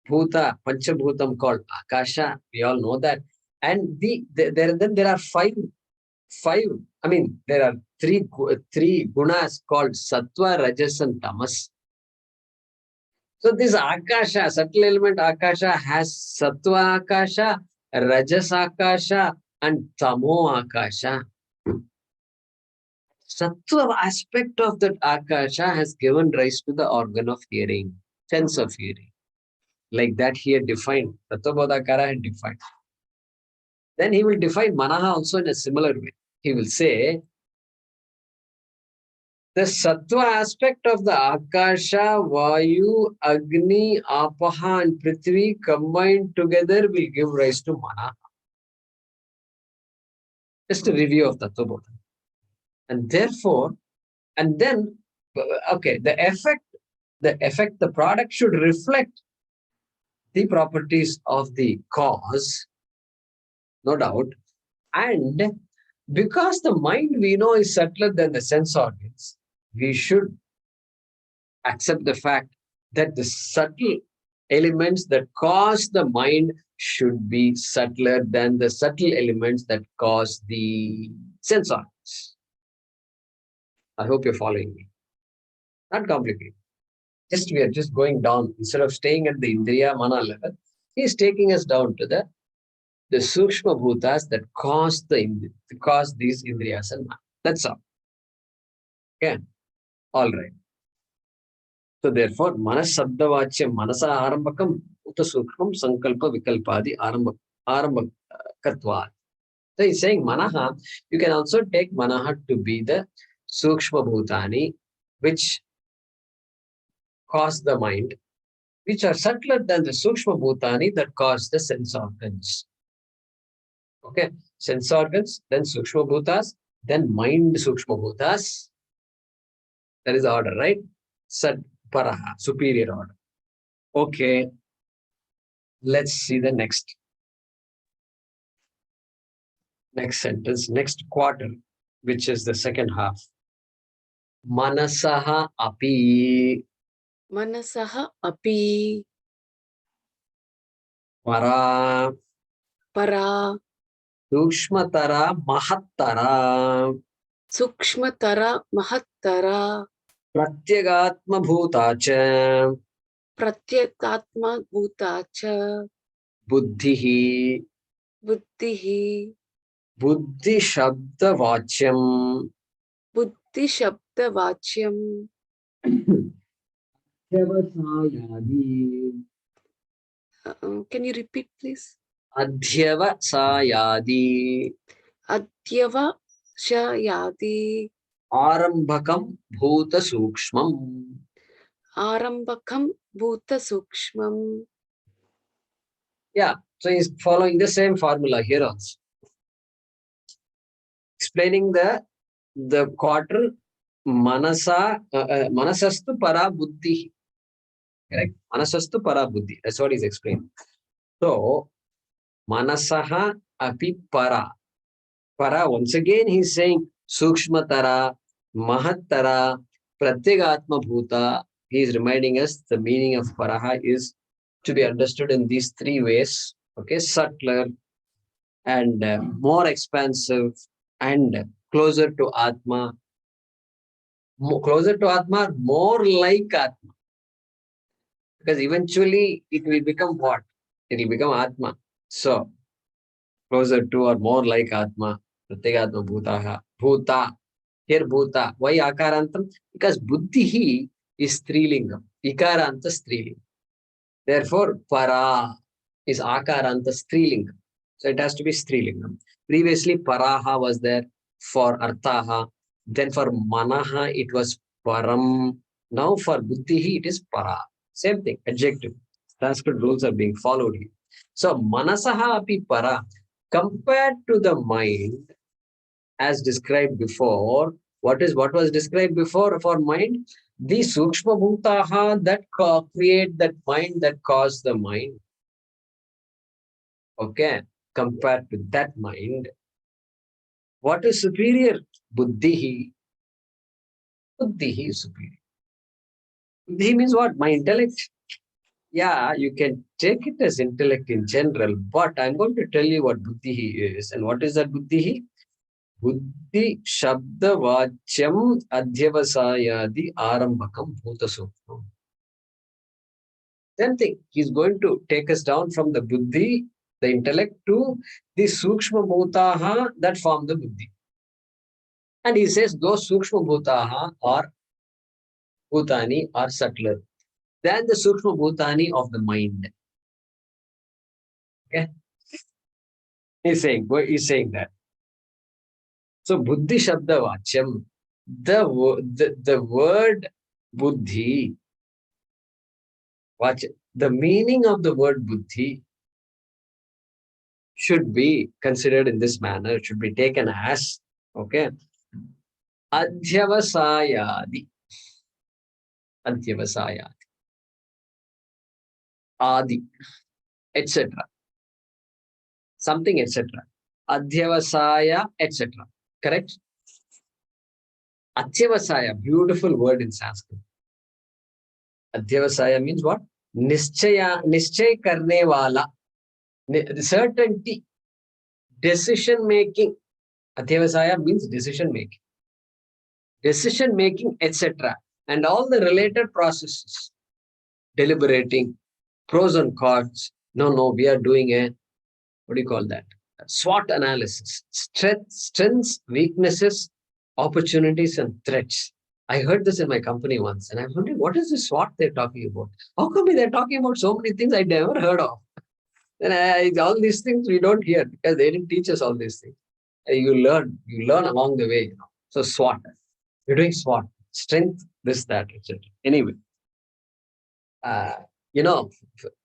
Bhuta, Panchabhutam called Akasha. We all know that. And there are five. I mean, there are three gunas called Sattva, Rajas, and Tamas. So this Akasha, subtle element Akasha, has Sattva Akasha, Rajas Akasha, and Tamo Akasha. Sattva aspect of that Akasha has given rise to the organ of hearing, sense of hearing. Like that he had defined, Tattvabodhakara had defined. Then he will define Manaha also in a similar way. He will say, the Sattva aspect of the Akasha, Vayu, Agni, Apaha, and Prithvi combined together will give rise to Manaha. Just a review of Tattvabodha. And therefore, and then, okay, the product should reflect the properties of the cause, no doubt. And because the mind we know is subtler than the sense organs, we should accept the fact that the subtle elements that cause the mind should be subtler than the subtle elements that cause the sense organs. I hope you're following me. Not complicated. We are just going down. Instead of staying at the Indriya Mana level, he is taking us down to the Sukshma Bhutas that cause these Indriyas and Mana. That's all. Okay. All right. So therefore, Manas Sabdavachya Manasa Arambakam Uta Sukshmam Sankalpa Vikalpadi Arambakatvat. So he's saying Manaha, you can also take Manaha to be the Sukshma Bhutani, which cause the mind, which are subtler than the Sukshma Bhutani that cause the sense organs. Okay, sense organs, then Sukshma Bhutas, then mind Sukshma Bhutas. That is the order, right? Sat Paraha, superior order. Okay, let's see the next sentence, next quarter, which is the second half. Manasaha api Manasaha api para para Sukshmatara mahattara sukshmatara mahattara Pratyagatma bhutacha pratyekatma bhutacha buddhihi buddhihi buddhi shabda vachyam buddhi shabda vachyam. Can you repeat, please? Adhyavasayadi Adhyava shayadi Arambhakam bhuta sukshmam. arambakam bhuta sukshmam. Yeah, so he's following the same formula here also. Explaining the quarter manasastu para buddhi. Correct? Manasastu para buddhi. That's what he's explaining. So, manasaha api para. Para, once again, he's saying sukshmatara, mahattara, pratyagatma bhuta. He is reminding us the meaning of paraha is to be understood in these three ways. Okay, subtler and more expansive and closer to Atma. Closer to Atma, more like Atma. Because eventually it will become what? It will become Atma. So, closer to or more like Atma. Pratyagatma bhutaha. Bhuta. Here bhuta. Why akarantam? Because buddhihi is strilingam. Ikaranta strilingam. Therefore, para is akaranta strilingam. So it has to be strilingam. Previously, paraha was there for arthaha. Then for manaha, it was param. Now for buddhihi, it is para. Same thing, adjective. Sanskrit rules are being followed here. So manasaha api para. Compared to the mind, as described before, what was described before for mind? The sukshma bhutaha that create that mind, that cause the mind. Okay, compared to that mind, what is superior? Buddhihi. Buddhihi is superior. Buddhi means what? My intellect. Yeah, you can take it as intellect in general, but I'm going to tell you what buddhihi is. And what is that buddhihi? Buddhi Shabda Vachyam Adhyavasayadi Arambakam Bhuta Sukshmam. Same thing. He's going to take us down from the Buddhi, the intellect, to the Sukshma Bhutaha that form the Buddhi. And he says those Sukshma Bhutaha or Bhutani are subtler than the Sukshma Bhutani of the mind. Okay? He's saying that. So Buddhi Shabda Vachyam, the word Buddhi, watch the meaning of the word Buddhi should be considered in this manner, should be taken as, okay, Adhyavasayadi. Adhyavasayadi. Adi, etc. Something, etc. Adhyavasaya, etc. Correct? Adhyavasaya, beautiful word in Sanskrit. Adhyavasaya means what? Nischay karne wala. Certainty, decision making. Adhyavasaya means decision making, etc. And all the related processes. Deliberating, pros and cons. No, we are doing a, what do you call that? SWOT analysis. Strengths, weaknesses, opportunities, and threats. I heard this in my company once, and I was wondering, what is this SWOT they're talking about? How come they're talking about so many things I never heard of? And all these things we don't hear because they didn't teach us all these things. You learn along the way. So SWOT. You're doing SWOT. Strength, this, that, etc. Anyway,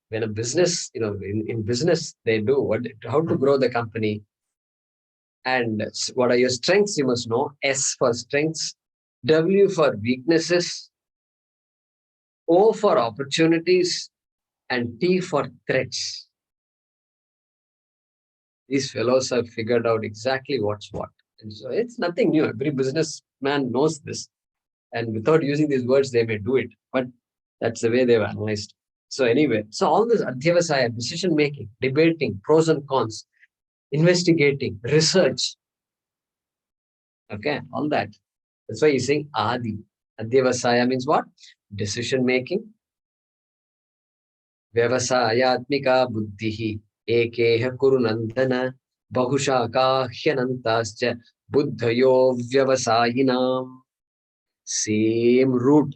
when a business, in business, they do how to grow the company. And what are your strengths? You must know. S for strengths, W for weaknesses, O for opportunities, and T for threats. These fellows have figured out exactly what's what. And so it's nothing new. Every businessman knows this. And without using these words, they may do it. But that's the way they've analyzed. So anyway, so all this Adhyavasaya, decision making, debating, pros and cons, investigating, research. Okay, all that. That's why he's saying Adi. Adhyavasaya means what? Decision making. Vyavasayatmika buddhihi ekeha kurunandana bahushaka hyanantascha buddhayo vyavasayinam. Same root.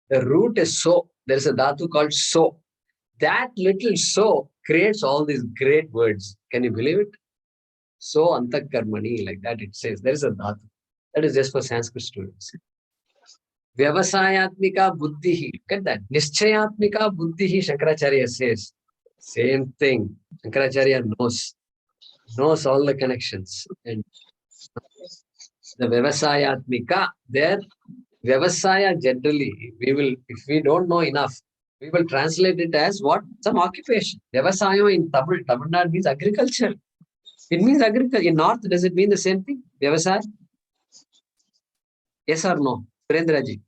The root is so. There is a dhatu called so. That little so creates all these great words. Can you believe it? So antakarmani, like that it says. There is a dhatu. That is just for Sanskrit students. Vyavasayatmika buddhihi. Look at that. Nischayatmika buddhihi, Shankaracharya says. Same thing. Shankaracharya knows all the connections. And the Vyavasayatmika, there, Vyavasaya generally, if we don't know enough, we will translate it as what? Some occupation. Vyavasaya in Tamil Nadu means agriculture. It means agriculture. In North, does it mean the same thing? Vyavasaya? Yes or no? Surendraji.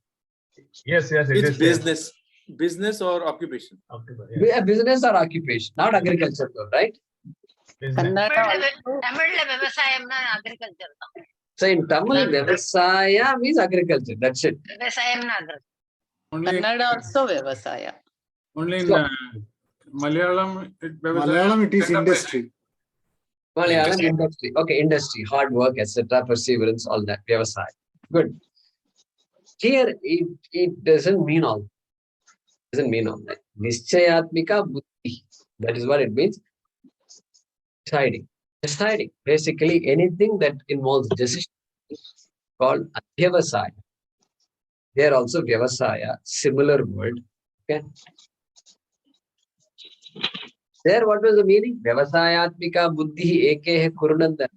Yes, it It's is business. Business or occupation. A business or occupation, not agriculture though, right? தமிழ்ல விவசாயம்னா agriculture தான். So in Tamil, Vyavasaya means agriculture. That's it. விவசாயம்னா agriculture. Kannada also Vyavasaya. Only in Malayalam, Malayalam, it is industry. Malayalam industry. Okay, industry, hard work, etc., perseverance, all that. Vyavasaya. Good. Here, it doesn't mean all. Doesn't mean all that. Nischayatmika buddhi. That is what it means. Deciding. Basically, anything that involves decision is called Adhyavasaya. There also Vyavasaya, similar word. Okay. There, what was the meaning? Vyavasayatmika buddhi ekehe kurunanda.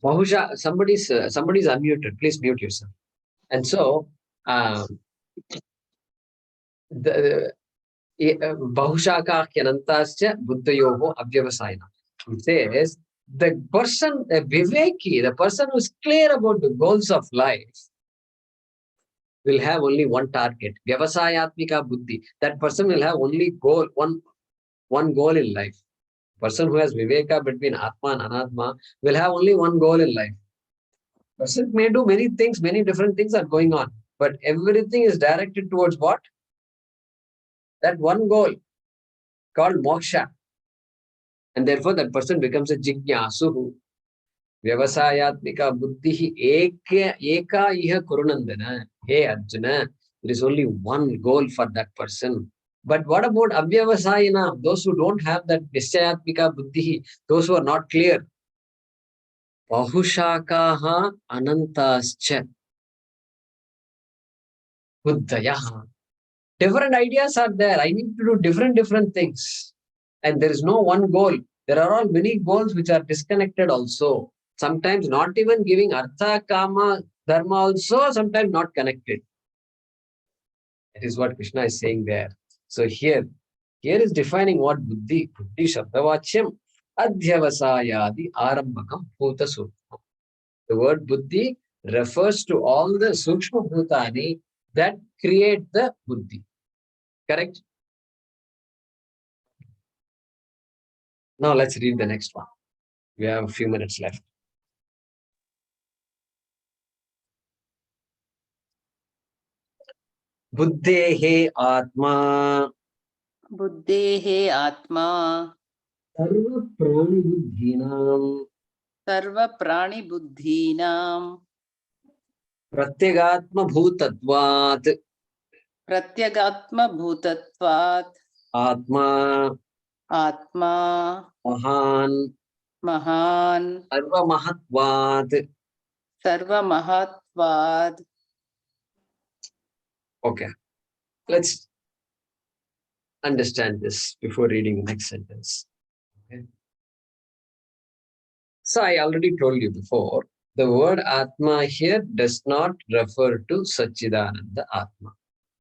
Bahusha, somebody's unmuted. Please mute yourself. And so, Bahushaka Kyanantascha Buddhayoho Avyavasayana. It says the person, Viveki, the person who is clear about the goals of life, will have only one target. Vyavasayatmika buddhi. That person will have only one goal in life. Person who has viveka between Atma and Anatma will have only one goal in life. Person may do many things, many different things are going on, but everything is directed towards what? That one goal called moksha. And therefore that person becomes a jignasuhu. Vyavasayatmika buddhihi eka iha kurunandana. Hey Arjuna, there is only one goal for that person. But what about avyavasayana? Those who don't have that nischayatmika buddhihi, those who are not clear. Bahushakaha anantascha buddhayaha. Different ideas are there. I need to do different things. And there is no one goal. There are all many goals which are disconnected also. Sometimes not even giving artha, kama, dharma also, sometimes not connected. That is what Krishna is saying there. So here is defining what buddhi. Buddhi shabdavachyam adhyavasayadi arambakam bhuta sukma. The word buddhi refers to all the sukshma bhutani that create the buddhi. Correct? Now let's read the next one. We have a few minutes left. Buddhehe atma Buddhehe atma sarva prani buddhinam sarva prani buddhinam pratyagatma bhutatvat pratyagatma bhutatvat atma atma mahan mahan sarva mahatvat. sarva mahatvad. Okay, let's understand this before reading the next sentence. Okay. So I already told you before, the word Atma here does not refer to Satchidananda Atma.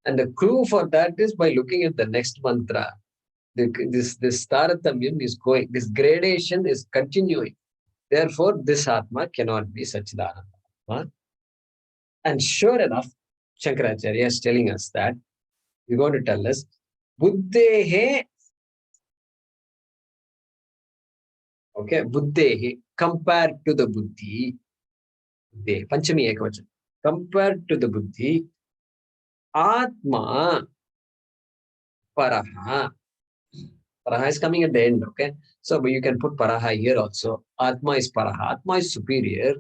And the clue for that is by looking at the next mantra. This Taratamyam is going, this gradation is continuing. Therefore, this Atma cannot be Satchidananda Atma. And sure enough, Shankaracharya is telling us that, he's going to tell us, Buddhehe, okay, Buddhehe, compared to the Buddhi, Panchami Ekavachan, compared to the Buddhi, Atma Paraha. Paraha is coming at the end, okay? So but you can put Paraha here also. Atma is Paraha. Atma is superior.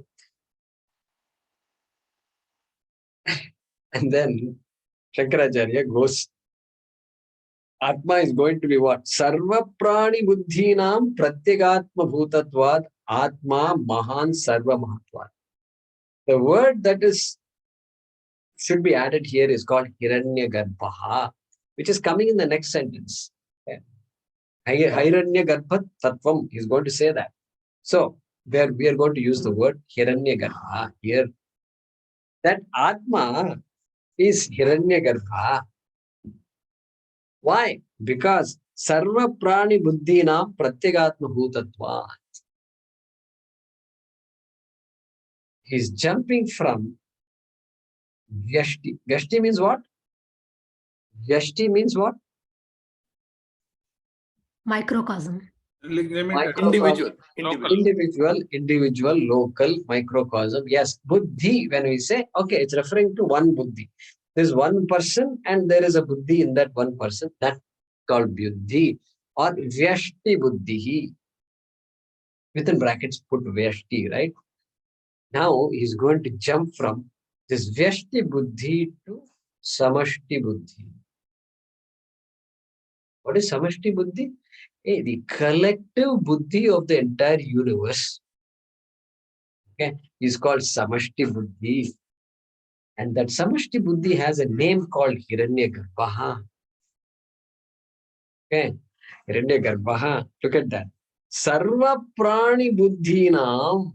And then Shankaracharya goes, Atma is going to be what? Sarva Prani Buddhinam Pratyagatma Bhutatvad Atma Mahan Sarva Mahatvad. The word that should be added here is called Hiranya Garbha, which is coming in the next sentence. Okay. Hiranya Garbha Tattvam, he's going to say that. So, where we are going to use the word Hiranya Garbha here. That Atma is Hiranya Garbha. Why? Because Sarva Prani Buddhinam Pratyagatma Bhutatva. He's jumping from Vyashti. Vyashti means what? Vyashti means what? Microcosm. Individual. Individual, local, microcosm. Yes, buddhi, when we say, okay, it's referring to one buddhi. There's one person and there is a buddhi in that one person. That's called buddhi or vyashti buddhi. Within brackets, put vyashti, right? Now he's going to jump from this vyashti buddhi to samashti buddhi. What is samashti buddhi? The collective buddhi of the entire universe. Okay, is called samashti buddhi. And that samashti buddhi has a name called Hiranyagarbha. Okay, Hiranyagarbha. Look at that. Sarva prani buddhinam,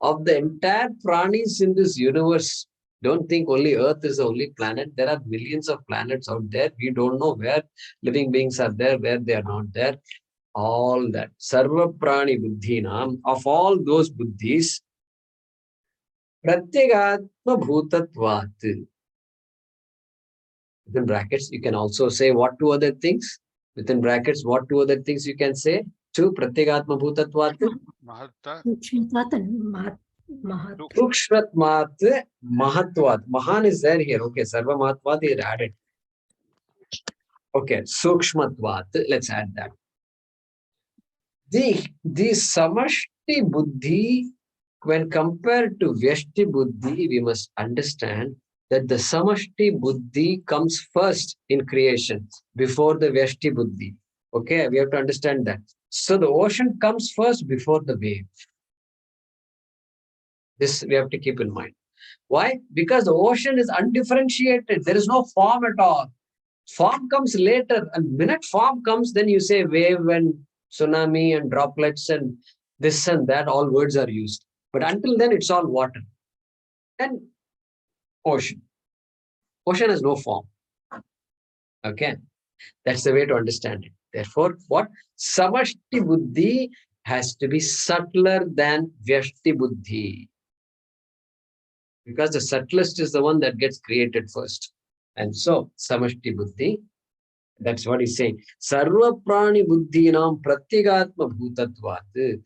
of the entire pranis in this universe. Don't think only Earth is the only planet. There are millions of planets out there. We don't know where living beings are there, where they are not there. All that. Sarva prani buddhinam, of all those buddhis, Pratyagatma bhutatvat. Within brackets, you can also say what two other things? Within brackets, what two other things you can say? To Pratyagatma bhutatvat. Sukshmatat and Mahat. Sukshmatmat mahatvat. Mahan is there here. Okay, Sarva Mahatvat is added. Okay, Sukshmatvat. Let's add that. The Samashti Buddhi, when compared to Vyashti Buddhi, we must understand that the Samashti Buddhi comes first in creation before the Vyashti Buddhi. Okay, we have to understand that. So the ocean comes first before the wave. This we have to keep in mind. Why? Because the ocean is undifferentiated. There is no form at all. Form comes later. And minute form comes, then you say wave and tsunami and droplets and this and that, all words are used. But until then, it's all water. And ocean. Ocean has no form. Okay. That's the way to understand it. Therefore, what? Samashti buddhi has to be subtler than vyashti buddhi. Because the subtlest is the one that gets created first. And so, samashti buddhi, that's what he's saying. Sarva prani buddhinam pratyagatma bhutatvat.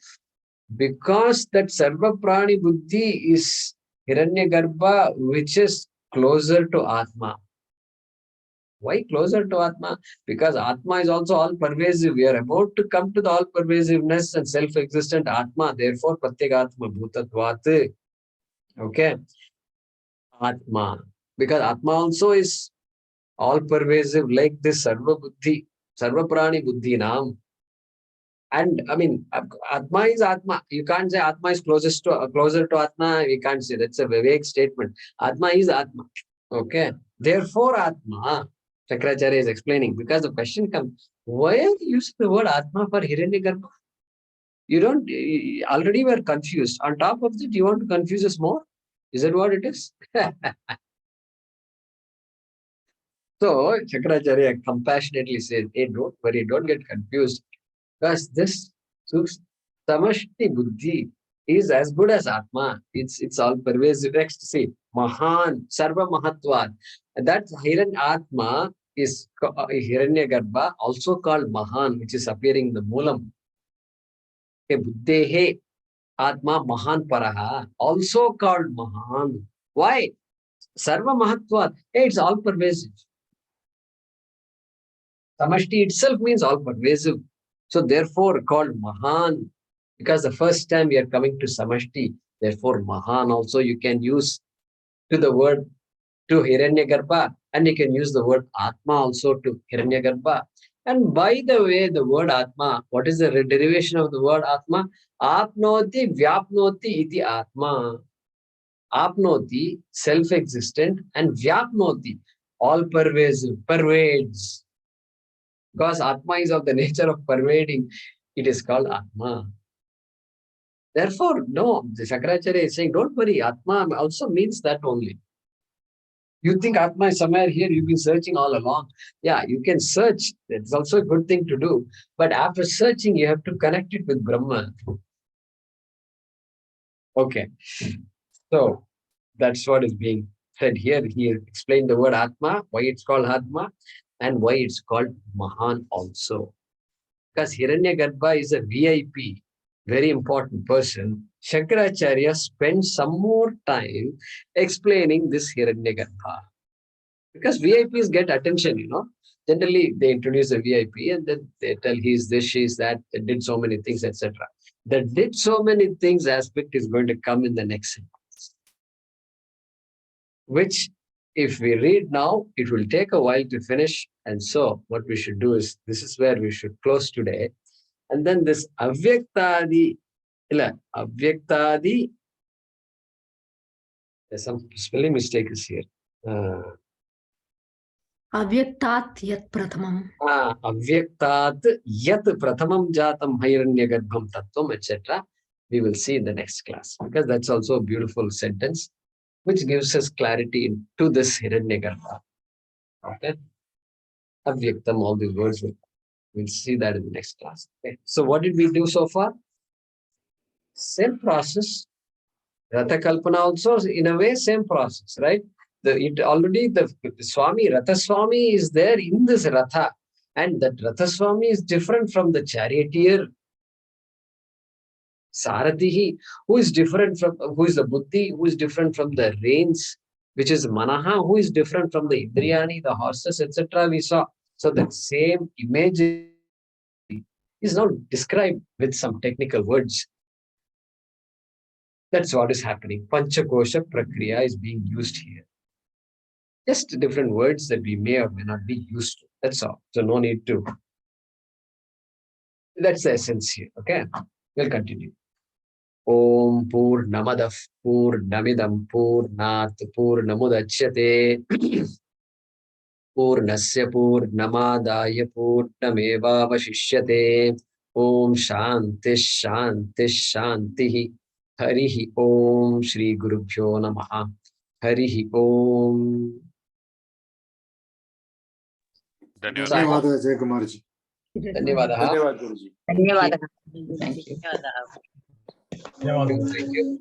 Because that sarva prani buddhi is hiranyagarbha, which is closer to Atma. Why closer to Atma? Because Atma is also all pervasive. We are about to come to the all pervasiveness and self-existent Atma. Therefore, pratyagatma bhutatvat. Okay. Atma. Because Atma also is all pervasive like this sarva buddhi, sarva prani buddhi nam. And I mean, Atma is Atma. You can't say Atma is closer to Atma. We can't say that's a vague statement. Atma is Atma. Okay. Therefore, Atma, Shankaracharya is explaining, because the question comes, why are you using the word Atma for Hiranyagarbha? You don't, already were confused. On top of it, you want to confuse us more? Is that what it is? So, Shankaracharya compassionately says, hey, don't worry, don't get confused. Because this samashti buddhi is as good as Atma. It's all pervasive. Next, see, Mahan, Sarva Mahatvat. That Hiran Atma is Hiranyagarbha, also called Mahan, which is appearing in the Moolam. Buddhehe Atma Mahan Paraha, also called Mahan. Why? Sarva Mahatvat. Hey, it's all pervasive. Samashti itself means all pervasive. So therefore called Mahan, because the first time we are coming to Samashti, therefore Mahan also you can use to the word to Hiranyagarbha, and you can use the word Atma also to Hiranyagarbha. And by the way, the word Atma, what is the derivation of the word Atma? Apnoti Vyapnoti iti Atma. Apnoti, self-existent, and Vyapnoti, all pervasive, pervades. Because Atma is of the nature of pervading, it is called Atma. Therefore, no, the Shankaracharya is saying, don't worry, Atma also means that only. You think Atma is somewhere here, you've been searching all along. Yeah, you can search. It's also a good thing to do. But after searching, you have to connect it with Brahma. Okay. So, that's what is being said here. He explained the word Atma, why it's called Atma, and why it's called Mahan also. Because Hiranyagarbha is a VIP, very important person. Shankaracharya spent some more time explaining this Hiranyagarbha. Because VIPs get attention, Generally, they introduce a VIP and then they tell he's this, she's that, they did so many things, etc. The did so many things aspect is going to come in the next sentence. Which, if we read now, it will take a while to finish. And so, what we should do is, this is where we should close today. And then this avyaktadi, avyaktadi, there's some spelling mistake is here. Avyaktat yat prathamam. Avyaktat yat prathamam jatam hiranyagarbham tattvam, etc. We will see in the next class, because that's also a beautiful sentence which gives us clarity to this hiranyagarbha. Okay. Avyaktam, all these words, we'll see that in the next class. Okay. So what did we do so far? Same process. Ratha Kalpana also, in a way, same process, right? The Swami, Ratha Swami is there in this Ratha. And that Ratha Swami is different from the charioteer Sarathihi, who is the Buddhi, who is different from the reins, which is Manaha, who is different from the Indriyani, the horses, etc. We saw. So the same image is now described with some technical words. That's what is happening. Panchakosha Prakriya is being used here. Just different words that we may or may not be used to. That's all. So no need to. That's the essence here. Okay. We'll continue. Om Purnamadah Purnamidam Purnat Purnamudachyate पूर्णस्य पूर्णमादाय पूर्णमेवावशिष्यते। ओम शांति शांति शांति। हरिः ओम श्री गुरुभ्यो नमः। हरिः ओम। ధన్యవాదాలు జయ కుమార్జీ. धन्यवादः। धन्यवाद गुरुजी. ధన్యవాదాలు. Thank you. ధన్యవాదాలు. ధన్యవాదాలు. Thank you.